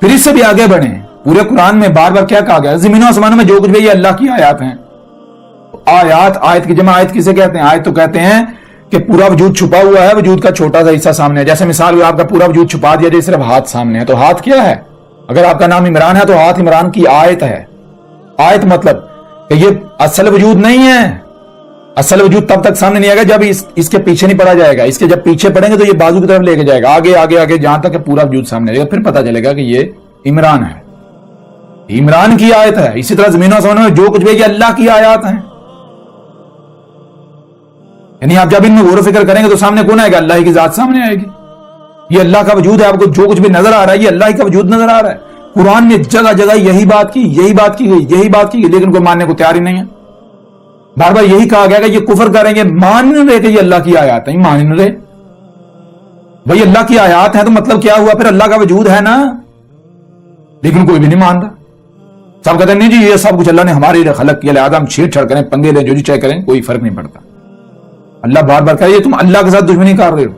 پھر اس سے بھی آگے بڑھیں. پورے قرآن میں بار بار کیا کہا گیا؟ زمینوں آسمانوں میں جو کچھ بھی یہ اللہ کی آیات ہیں. آیات، آیت کی جمع آیت کسے کہتے ہیں؟ آیت تو کہتے ہیں کہ پورا وجود چھپا ہوا ہے، وجود کا چھوٹا سا حصہ سامنے ہے. جیسے مثال آپ کا پورا وجود چھپا دیا جائے، صرف ہاتھ سامنے ہے. تو ہاتھ کیا ہے؟ اگر آپ کا نام عمران ہے تو ہاتھ عمران کی آیت ہے. آیت مطلب کہ یہ اصل وجود نہیں ہے. اصل وجود تب تک سامنے نہیں آئے گا جب اس کے پیچھے نہیں پڑا جائے گا. اس کے جب پیچھے پڑیں گے تو یہ بازو کی طرف لے کے جائے گا، آگے آگے آگے، جہاں تک کہ پورا وجود سامنے آئے گا. پھر پتا چلے گا کہ یہ عمران ہے، عمران کی آیت ہے. اسی طرح زمین و آسمان میں جو کچھ بھی یہ اللہ کی آیات ہیں. یعنی آپ جب ان میں غور و فکر کریں گے تو سامنے کون آئے گا؟ اللہ کی ذات سامنے آئے گی. یہ اللہ کا وجود ہے. آپ کو جو کچھ بھی نظر آ رہا ہے یہ اللہ کا وجود نظر آ رہا ہے. قرآن میں جگہ جگہ یہی بات کی گئی، لیکن کوئی ماننے کو تیار ہی نہیں ہے. بار بار یہی کہا گیا کہ یہ کفر کریں گے، مان نہیں رہے کہ یہ اللہ کی آیات ہیں. مان نہیں رہے بھائی اللہ کی آیات ہیں تو مطلب کیا ہوا؟ پھر اللہ کا وجود ہے نا. لیکن کوئی بھی نہیں مان رہا. سب کہتے ہیں نہیں جی یہ سب کچھ اللہ نے ہمارے لیے خلق کیا، لہٰذا ہم چھیڑ چھاڑ کریں، پنگے لیں، جو جی چاہے کریں، کوئی فرق نہیں پڑتا. اللہ بار بار کہہ رہے تم اللہ کے ساتھ دشمنی کر رہے ہو.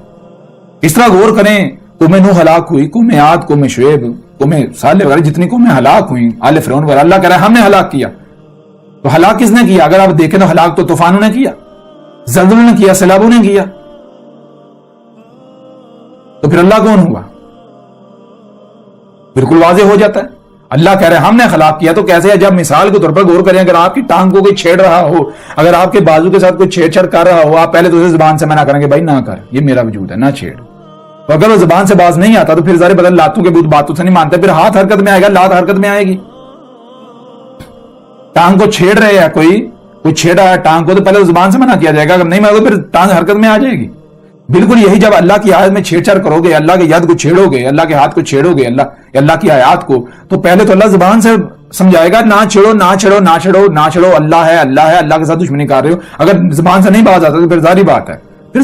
اس طرح غور کریں. قوم نوح ہلاک ہوئی، قوم عاد، قوم شعیب، قوم صالح وغیرہ جتنی قومیں ہلاک ہوئی، آل فرعون وغیرہ، اللہ کہہ رہا ہے ہم نے ہلاک کیا. تو ہلاک کس نے کیا؟ اگر آپ دیکھیں تو ہلاک تو طوفانوں نے کیا، زلزلوں نے کیا، سیلابوں نے کیا. تو پھر اللہ کون ہوا؟ بالکل واضح ہو جاتا ہے. اللہ کہہ رہے ہیں ہم نے ہلاک کیا. تو کیسے ہے؟ جب مثال کے طور پر غور کریں، اگر آپ کی ٹانگ کو کوئی چھیڑ رہا ہو، اگر آپ کے بازو کے ساتھ کوئی چھیڑ چھاڑ کر رہا ہو، آپ پہلے تو اسے زبان سے منع کریں گے بھائی نہ کر، یہ میرا وجود ہے، نہ چھیڑ. تو اگر وہ زبان سے باز نہیں آتا تو پھر ظاہر بدل لاتوں کے باتوں سے نہیں مانتے. پھر ہاتھ حرکت میں آئے گا، لات حرکت میں آئے گی. ٹانگ کو چھیڑ رہے ہیں، کوئی چھیڑا ہے ٹانگ کو، تو پہلے زبان سے منع کیا جائے گا. اگر نہیں مانو پھر ٹانگ حرکت میں آ جائے گی. بالکل یہی جب اللہ کی آیت میں چھیڑ چھاڑ کرو گے، اللہ کے ید کو چھیڑو گے، اللہ کے ہاتھ کو چھیڑو گے، اللہ کی آیات کو، تو پہلے تو اللہ زبان سے سمجھائے گا نہ چھیڑو نہ چھیڑو نہ چھیڑو نہ چھیڑو، اللہ ہے اللہ کے ساتھ دشمنی کر رہے ہو. اگر زبان سے نہیں باز آتا تو پھر ظاہری بات ہے پھر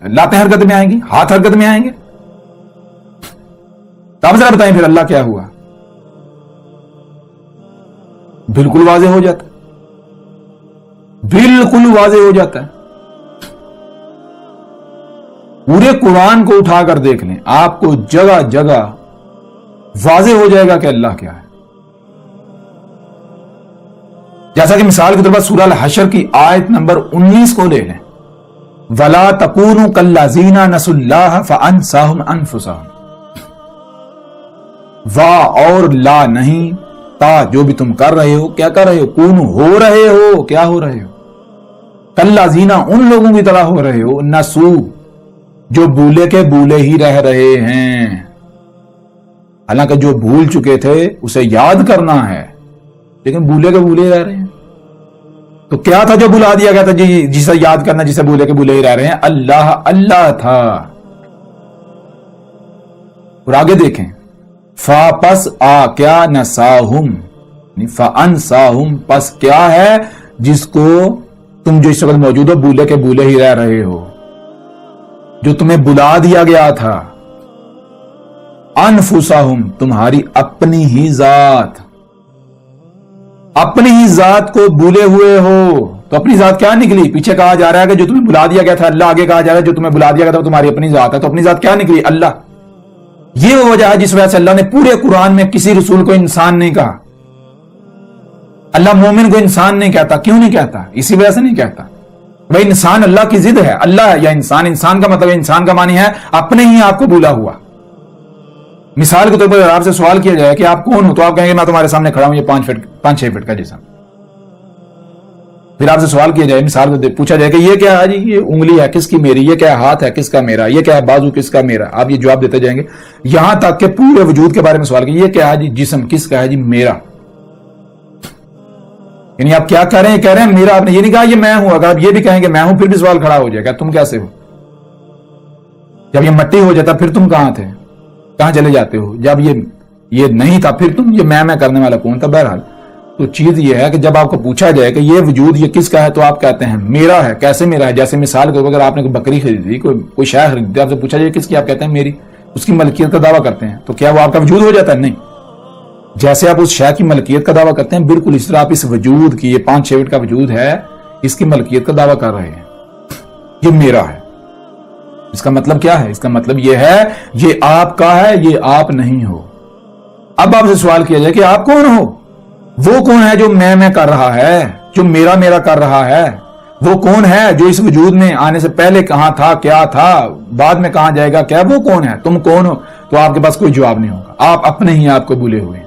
لاتیں حرکت میں آئیں گی، ہاتھ حرکت میں آئیں گے. تو آپ ذرا بتائیں پھر اللہ کیا ہوا؟ بالکل واضح ہو جاتا ہے، بالکل واضح ہو جاتا ہے. پورے قرآن کو اٹھا کر دیکھ لیں، آپ کو جگہ جگہ واضح ہو جائے گا کہ اللہ کیا ہے. جیسا کہ مثال کے طور پر سورہ الحشر کی آیت نمبر 19 کو لے لیں، وَلَا تَكُونُوا كَالَّذِينَ نَسُوا اللَّهَ فَأَنسَاهُمْ أَنفُسَهُمْ. وا اور لا نہیں، تا جو بھی تم کر رہے ہو، کیا کر رہے ہو؟ کون ہو رہے ہو، کیا ہو رہے ہو؟ کالذین ان لوگوں کی طرح ہو رہے ہو، نسو جو بھولے کے بھولے ہی رہ رہے ہیں. حالانکہ جو بھول چکے تھے اسے یاد کرنا ہے، لیکن بھولے کے بھولے ہی رہ رہے ہیں. تو کیا تھا جو بھلا دیا گیا تھا جی جسے یاد کرنا، جسے بھولے کے بھولے ہی رہ رہے ہیں؟ اللہ تھا. اور آگے دیکھیں، فا پس آ کیا نساہم، فانساہم پس کیا ہے جس کو تم جو اس وقت موجود ہو بھولے کے بھولے ہی رہ رہے ہو، جو تمہیں بلا دیا گیا تھا. انفسہم تمہاری اپنی ہی ذات، اپنی ہی ذات کو بھولے ہوئے ہو. تو اپنی ذات کیا نکلی؟ پیچھے کہا جا رہا ہے کہ جو تمہیں بلا دیا گیا تھا اللہ، آگے کہا جا رہا ہے جو تمہیں بلا دیا گیا تھا وہ تمہاری اپنی ذات ہے. تو اپنی ذات کیا نکلی؟ اللہ. یہ وہ وجہ ہے جس وجہ سے اللہ نے پورے قرآن میں کسی رسول کو انسان نہیں کہا. اللہ مومن کو انسان نہیں کہتا. کیوں نہیں کہتا؟ اسی وجہ سے نہیں کہتا بھائی انسان اللہ کی ضد ہے. اللہ ہے یا انسان؟ انسان کا مطلب انسان کا معنی ہے اپنے ہی آپ کو بھولا ہوا. مثال کے طور پر آپ سے سوال کیا جائے کہ آپ کون ہو، تو آپ کہیں گے میں تمہارے سامنے کھڑا ہوں، یہ 5-6 فٹ کا جسم. پھر آپ سے سوال کیا جائے، مثال کو پوچھا جائے کہ یہ کیا ہے جی، یہ انگلی ہے کس کی؟ میری. یہ کیا ہے؟ ہاتھ ہے کس کا؟ میرا. یہ کیا ہے؟ بازو کس کا؟ میرا. آپ یہ جواب دیتے جائیں گے یہاں تک کہ پورے وجود کے بارے میں سوال کیا، یہ کیا ہے جی؟ جسم کس کا ہے جی؟ میرا. یعنی آپ کیا کہہ رہے ہیں؟ کہہ رہے ہیں میرا. آپ نے یہ نہیں کہا یہ میں ہوں. اگر آپ یہ بھی کہیں گے میں ہوں پھر بھی سوال کھڑا ہو جائے گا تم کیسے ہو؟ جب یہ مٹی ہو جاتا پھر تم کہاں تھے؟ کہاں چلے جاتے ہو؟ جب یہ نہیں تھا پھر تم یہ میں کرنے والا کون تھا؟ بہرحال تو چیز یہ ہے کہ جب آپ کو پوچھا جائے کہ یہ وجود یہ کس کا ہے تو آپ کہتے ہیں میرا ہے. کیسے میرا ہے؟ جیسے مثال کو اگر آپ نے کوئی بکری خریدی، کوئی شے خریدی، آپ سے پوچھا جائے کس کی، آپ کہتے ہیں میری. اس کی ملکیت کا دعویٰ کرتے ہیں. تو کیا وہ آپ کا وجود ہو جاتا ہے؟ نہیں. جیسے آپ اس شے کی ملکیت کا دعویٰ کرتے ہیں بالکل اس طرح آپ اس وجود کی، یہ 5-6 فٹ کا وجود ہے، اس کی ملکیت کا دعویٰ کر رہے ہیں یہ میرا ہے. اس کا مطلب کیا ہے؟ اس کا مطلب یہ ہے یہ آپ کا ہے، یہ آپ نہیں ہو. اب آپ سے سوال کیا جائے کہ آپ کون ہو؟ وہ کون ہے جو میں کر رہا ہے، جو میرا کر رہا ہے؟ وہ کون ہے جو اس وجود میں آنے سے پہلے کہاں تھا، کیا تھا، بعد میں کہاں جائے گا، کیا وہ کون ہے؟ تم کون ہو؟ تو آپ کے پاس کوئی جواب نہیں ہوگا، آپ اپنے ہی آپ کو بھولے ہوئے ہیں۔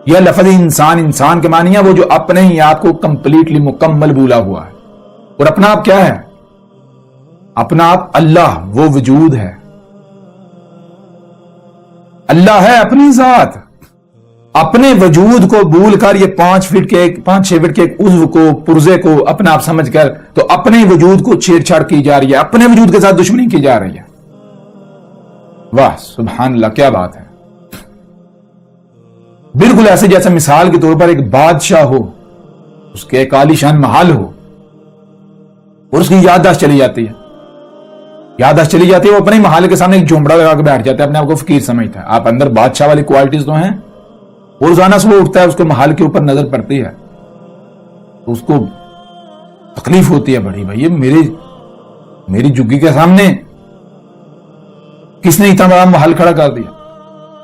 یہ لفظ انسان کے معنی ہے وہ جو اپنے ہی آپ کو کمپلیٹلی مکمل بھولا ہوا ہے۔ اور اپنا آپ کیا ہے؟ اپنا آپ اللہ، وہ وجود ہے، اللہ ہے اپنی ذات۔ اپنے وجود کو بھول کر یہ 5 فٹ کے 5-6 فٹ کے ایک عضو کو، پرزے کو اپنا آپ سمجھ کر تو اپنے وجود کو چھیڑ چھاڑ کی جا رہی ہے، اپنے وجود کے ساتھ دشمنی کی جا رہی ہے۔ واہ سبحان اللہ، کیا بات ہے! بالکل ایسے جیسے مثال کے طور پر ایک بادشاہ ہو، اس کے ایک عالی شان محل ہو اور اس کی یادداشت چلی جاتی ہے، وہ اپنے محل کے سامنے ایک جھونپڑا لگا کے بیٹھ جاتا ہے، اپنے آپ کو فقیر سمجھتا ہے۔ آپ اندر بادشاہ والی کوالٹیز تو ہیں، اور روزانہ صبح اٹھتا ہے، اس کو محل کے اوپر نظر پڑتی ہے تو اس کو تکلیف ہوتی ہے بڑی، بھائی میری جگی کے سامنے کس نے اتنا بڑا محل کھڑا کر دیا؟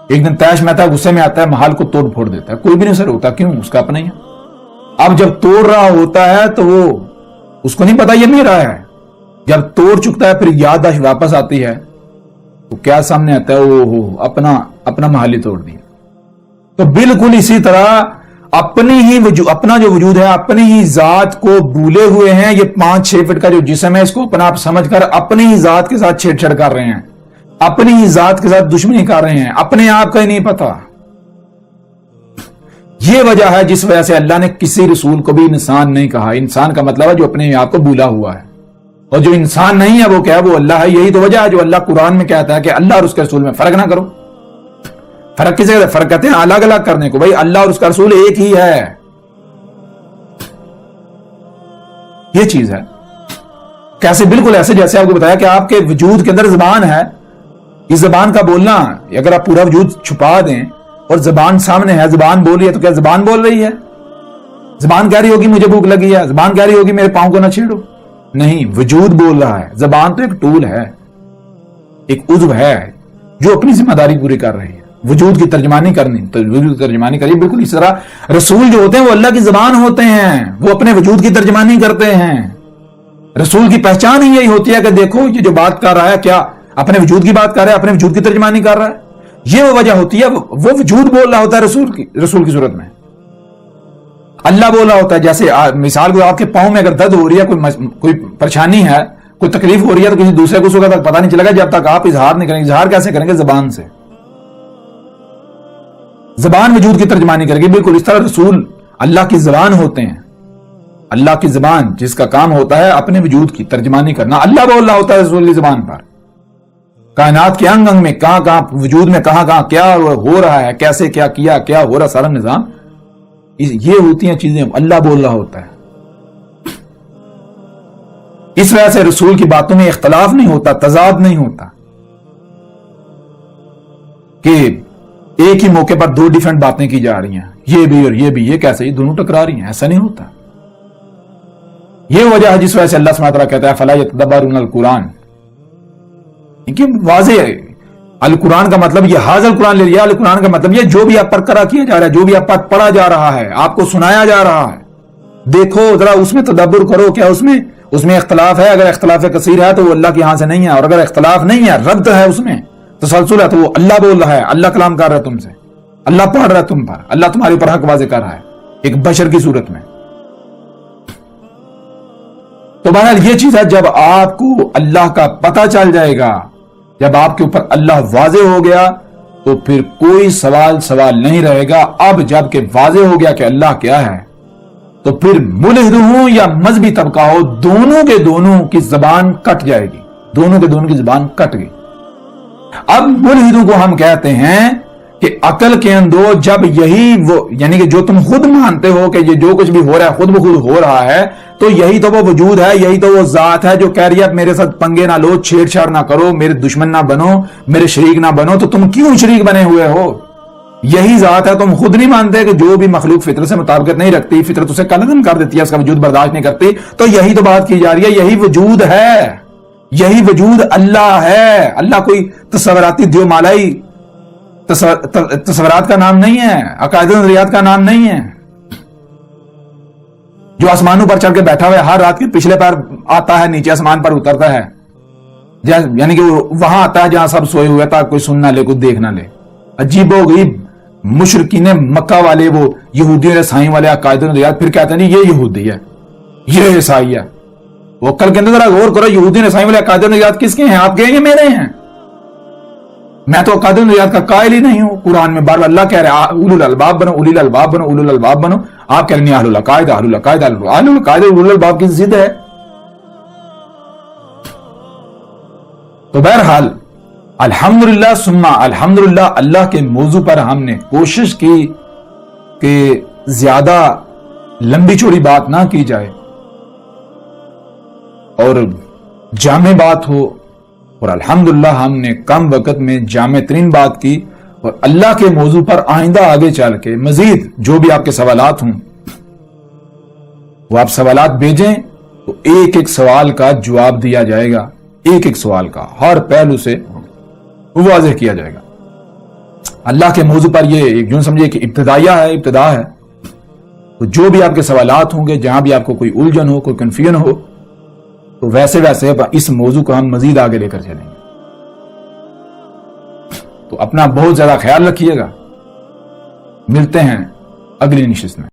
ایک دن تیش مہتا غصے میں آتا ہے، محل کو توڑ پھوڑ دیتا ہے، کوئی بھی نہیں اسے روکتا، کیوں؟ اس کا اپنا ہی ہے۔ اب جب توڑ رہا ہوتا ہے تو وہ اس کو نہیں پتا یہ میرا ہے، جب توڑ چکتا ہے پھر یادداشت واپس آتی ہے تو کیا سامنے آتا ہے؟ اپنا محل ہی توڑ دیا۔ تو بالکل اسی طرح اپنا جو وجود ہے، اپنی ہی ذات کو بھولے ہوئے ہیں۔ یہ 5-6 فٹ کا جو جسم ہے، اس کو اپنا آپ سمجھ کر اپنی ہی ذات کے ساتھ چھیڑ چھاڑ کر رہے ہیں، اپنی ہی ذات کے ساتھ دشمنی کر رہے ہیں، اپنے آپ کا ہی نہیں پتا۔ یہ وجہ ہے جس وجہ سے اللہ نے کسی رسول کو بھی انسان نہیں کہا۔ انسان کا مطلب ہے جو اپنے آپ کو بھولا ہوا ہے، اور جو انسان نہیں ہے وہ کیا ہے؟ وہ اللہ ہے۔ یہی تو وجہ ہے جو اللہ قرآن میں کہتا ہے کہ اللہ اور اس کے رسول میں فرق نہ کرو۔ فرق کسے کہتے ہیں؟ فرق کہتے ہیں الگ الگ کرنے کو۔ بھائی اللہ اور اس کا رسول ایک ہی ہے، یہ چیز ہے۔ کیسے؟ بالکل ایسے جیسے آپ کو بتایا کہ آپ کے وجود کے اندر زبان ہے، اس زبان کا بولنا، اگر آپ پورا وجود چھپا دیں اور زبان سامنے ہے، زبان بول رہی ہے، تو کیا زبان بول رہی ہے؟ زبان کہہ رہی ہوگی مجھے بھوک لگی ہے، زبان کہہ رہی ہوگی میرے پاؤں کو نہ چھیڑو؟ نہیں، وجود بول رہا ہے۔ زبان تو ایک ٹول ہے، ایک عضو ہے جو اپنی ذمہ داری پوری کر رہی ہے، وجود کی ترجمانی کرنی، تو وجود کی ترجمانی کریے۔ بالکل اس طرح رسول جو ہوتے ہیں وہ اللہ کی زبان ہوتے ہیں، وہ اپنے وجود کی ترجمانی کرتے ہیں۔ رسول کی پہچان ہی یہی ہوتی ہے کہ دیکھو یہ جو بات کر رہا ہے کیا اپنے وجود کی بات کر رہا ہے، اپنے وجود کی ترجمانی کر رہا ہے۔ یہ وہ وجہ ہوتی ہے، وہ وجود بول رہا ہوتا ہے رسول کی صورت میں۔ اللہ بول رہا ہوتا ہے، جیسے مثال کو آپ کے پاؤں میں اگر درد ہو رہی ہے، کوئی پریشانی ہے، کوئی تکلیف ہو رہی ہے، تو کسی دوسرے کو تک پتہ نہیں چلے گا جب تک آپ اظہار نہیں کریں گے۔ اظہار کیسے کریں گے؟ زبان سے۔ زبان وجود کی ترجمانی کرے گی۔ بالکل اس طرح رسول اللہ کی زبان ہوتے ہیں، اللہ کی زبان جس کا کام ہوتا ہے اپنے وجود کی ترجمانی کرنا۔ اللہ بول رہا ہوتا ہے رسول کی زبان پر، کائنات کے انگ انگ میں، کہاں وجود میں کہاں کیا ہو رہا ہے، کیسے کیا ہو رہا، سارا نظام، یہ ہوتی ہیں چیزیں اللہ بول رہا ہوتا ہے۔ اس وجہ سے رسول کی باتوں میں اختلاف نہیں ہوتا، تضاد نہیں ہوتا کہ ایک ہی موقع پر 2 ڈیفرنٹ باتیں کی جا رہی ہیں، یہ بھی اور یہ بھی، یہ کیسے؟ یہ دونوں ٹکرا رہی ہیں، ایسا نہیں ہوتا۔ یہ وجہ ہے جس وجہ سے اللہ سبحانہ وتعالیٰ کہتا ہے فَلَا يَتَدَبَّرُونَ الْقُرْآنَ، واضح ہے القرآن کا مطلب یہ حاضر قرآن لے لیا۔ القرآن کا مطلب یہ جو بھی آپ پر کرا کیا جا رہا ہے، جو بھی آپ پر پڑھا جا رہا ہے، آپ کو سنایا جا رہا ہے، دیکھو ذرا اس میں تدبر کرو، کیا اس میں اختلاف ہے؟ اگر اختلاف کثیر ہے تو وہ اللہ کے ہاں سے نہیں ہے، اور اگر اختلاف نہیں ہے، ربط ہے، اس میں تسلسل ہے، تو وہ اللہ بول رہا ہے، اللہ کلام کر رہا ہے تم سے، اللہ پڑھ رہا ہے تم پر، اللہ تمہارے اوپر حق واضح کر رہا ہے ایک بشر کی صورت میں۔ تو بہرحال یہ چیز ہے، جب آپ کو اللہ کا پتہ چل جائے گا، جب آپ کے اوپر اللہ واضح ہو گیا، تو پھر کوئی سوال نہیں رہے گا۔ اب جب کہ واضح ہو گیا کہ اللہ کیا ہے، تو پھر ملحد ہوں یا مذہبی طبقہ ہو، دونوں کے دونوں کی زبان کٹ جائے گی، دونوں کے دونوں کی زبان کٹ گئی۔ اب ملحدوں کو ہم کہتے ہیں کہ عقل کے اندر جب یہی وہ، یعنی کہ جو تم خود مانتے ہو کہ یہ جو کچھ بھی ہو رہا ہے خود بخود ہو رہا ہے، تو یہی تو وہ وجود ہے، یہی تو وہ ذات ہے جو کہہ رہی ہے میرے ساتھ پنگے نہ لو، چھیڑ چھاڑ نہ کرو، میرے دشمن نہ بنو، میرے شریک نہ بنو۔ تو تم کیوں شریک بنے ہوئے ہو؟ یہی ذات ہے۔ تم خود نہیں مانتے کہ جو بھی مخلوق فطرت سے مطابقت نہیں رکھتی، فطرت اسے قلم کر دیتی ہے، اس کا وجود برداشت نہیں کرتی، تو یہی تو بات کی جا رہی ہے، یہی وجود ہے، یہی وجود اللہ ہے۔ اللہ کوئی تصوراتی دیو مالائی تصورات کا نام نہیں ہے، عقائد و نظریات کا نام نہیں ہے. جو آسمانوں پر چڑھ کے بیٹھا ہوا ہے، ہر رات کے پچھلے پیر آتا ہے، نیچے آسمان پر اترتا ہے، یعنی کہ وہاں آتا ہے جہاں سب سوئے ہوئے تھا، کوئی سن نہ لے، کوئی دیکھ نہ لے. عجیب و غریب مشرکین مکہ والے، وہ یہودی اور عیسائی والے عقائد و نظریات، پھر کہتے ہیں نہیں یہ یہودی ہے، یہ عیسائی ہے. وہ کل کے اندر ذرا غور کرو، یہودی اور عیسائی والے عقائد و نظریات کس کے ہیں؟ آپ کے ہیں یا میرے ہیں؟ میں تو عقائد و نظریات کا قائل ہی نہیں ہوں. قرآن میں بار بار اللہ کہہ رہے ہیں اولو الالباب بنو، اولی الالباب بنو، اولو الالباب بنو. آپ کہہ رہے ہیں اہل العقائد، اہل العقائد، اہل العقائد، اولو الالباب کی ضد ہے. تو بہرحال الحمدللہ ثم الحمدللہ، اللہ کے موضوع پر ہم نے کوشش کی کہ زیادہ لمبی چوڑی بات نہ کی جائے اور جامع بات ہو، اور الحمدللہ ہم نے کم وقت میں جامع ترین بات کی. اور اللہ کے موضوع پر آئندہ آگے چل کے مزید جو بھی آپ کے سوالات ہوں وہ آپ سوالات بھیجیں، تو ایک ایک سوال کا جواب دیا جائے گا، ایک ایک سوال کا ہر پہلو سے واضح کیا جائے گا. اللہ کے موضوع پر یہ جو سمجھے کہ ابتدا ہے. تو جو بھی آپ کے سوالات ہوں گے، جہاں بھی آپ کو کوئی الجھن ہو، کوئی کنفیوژن ہو، تو ویسے اس موضوع کو ہم مزید آگے لے کر چلیں گے. تو اپنا بہت زیادہ خیال رکھیے گا. ملتے ہیں اگلی نشست میں.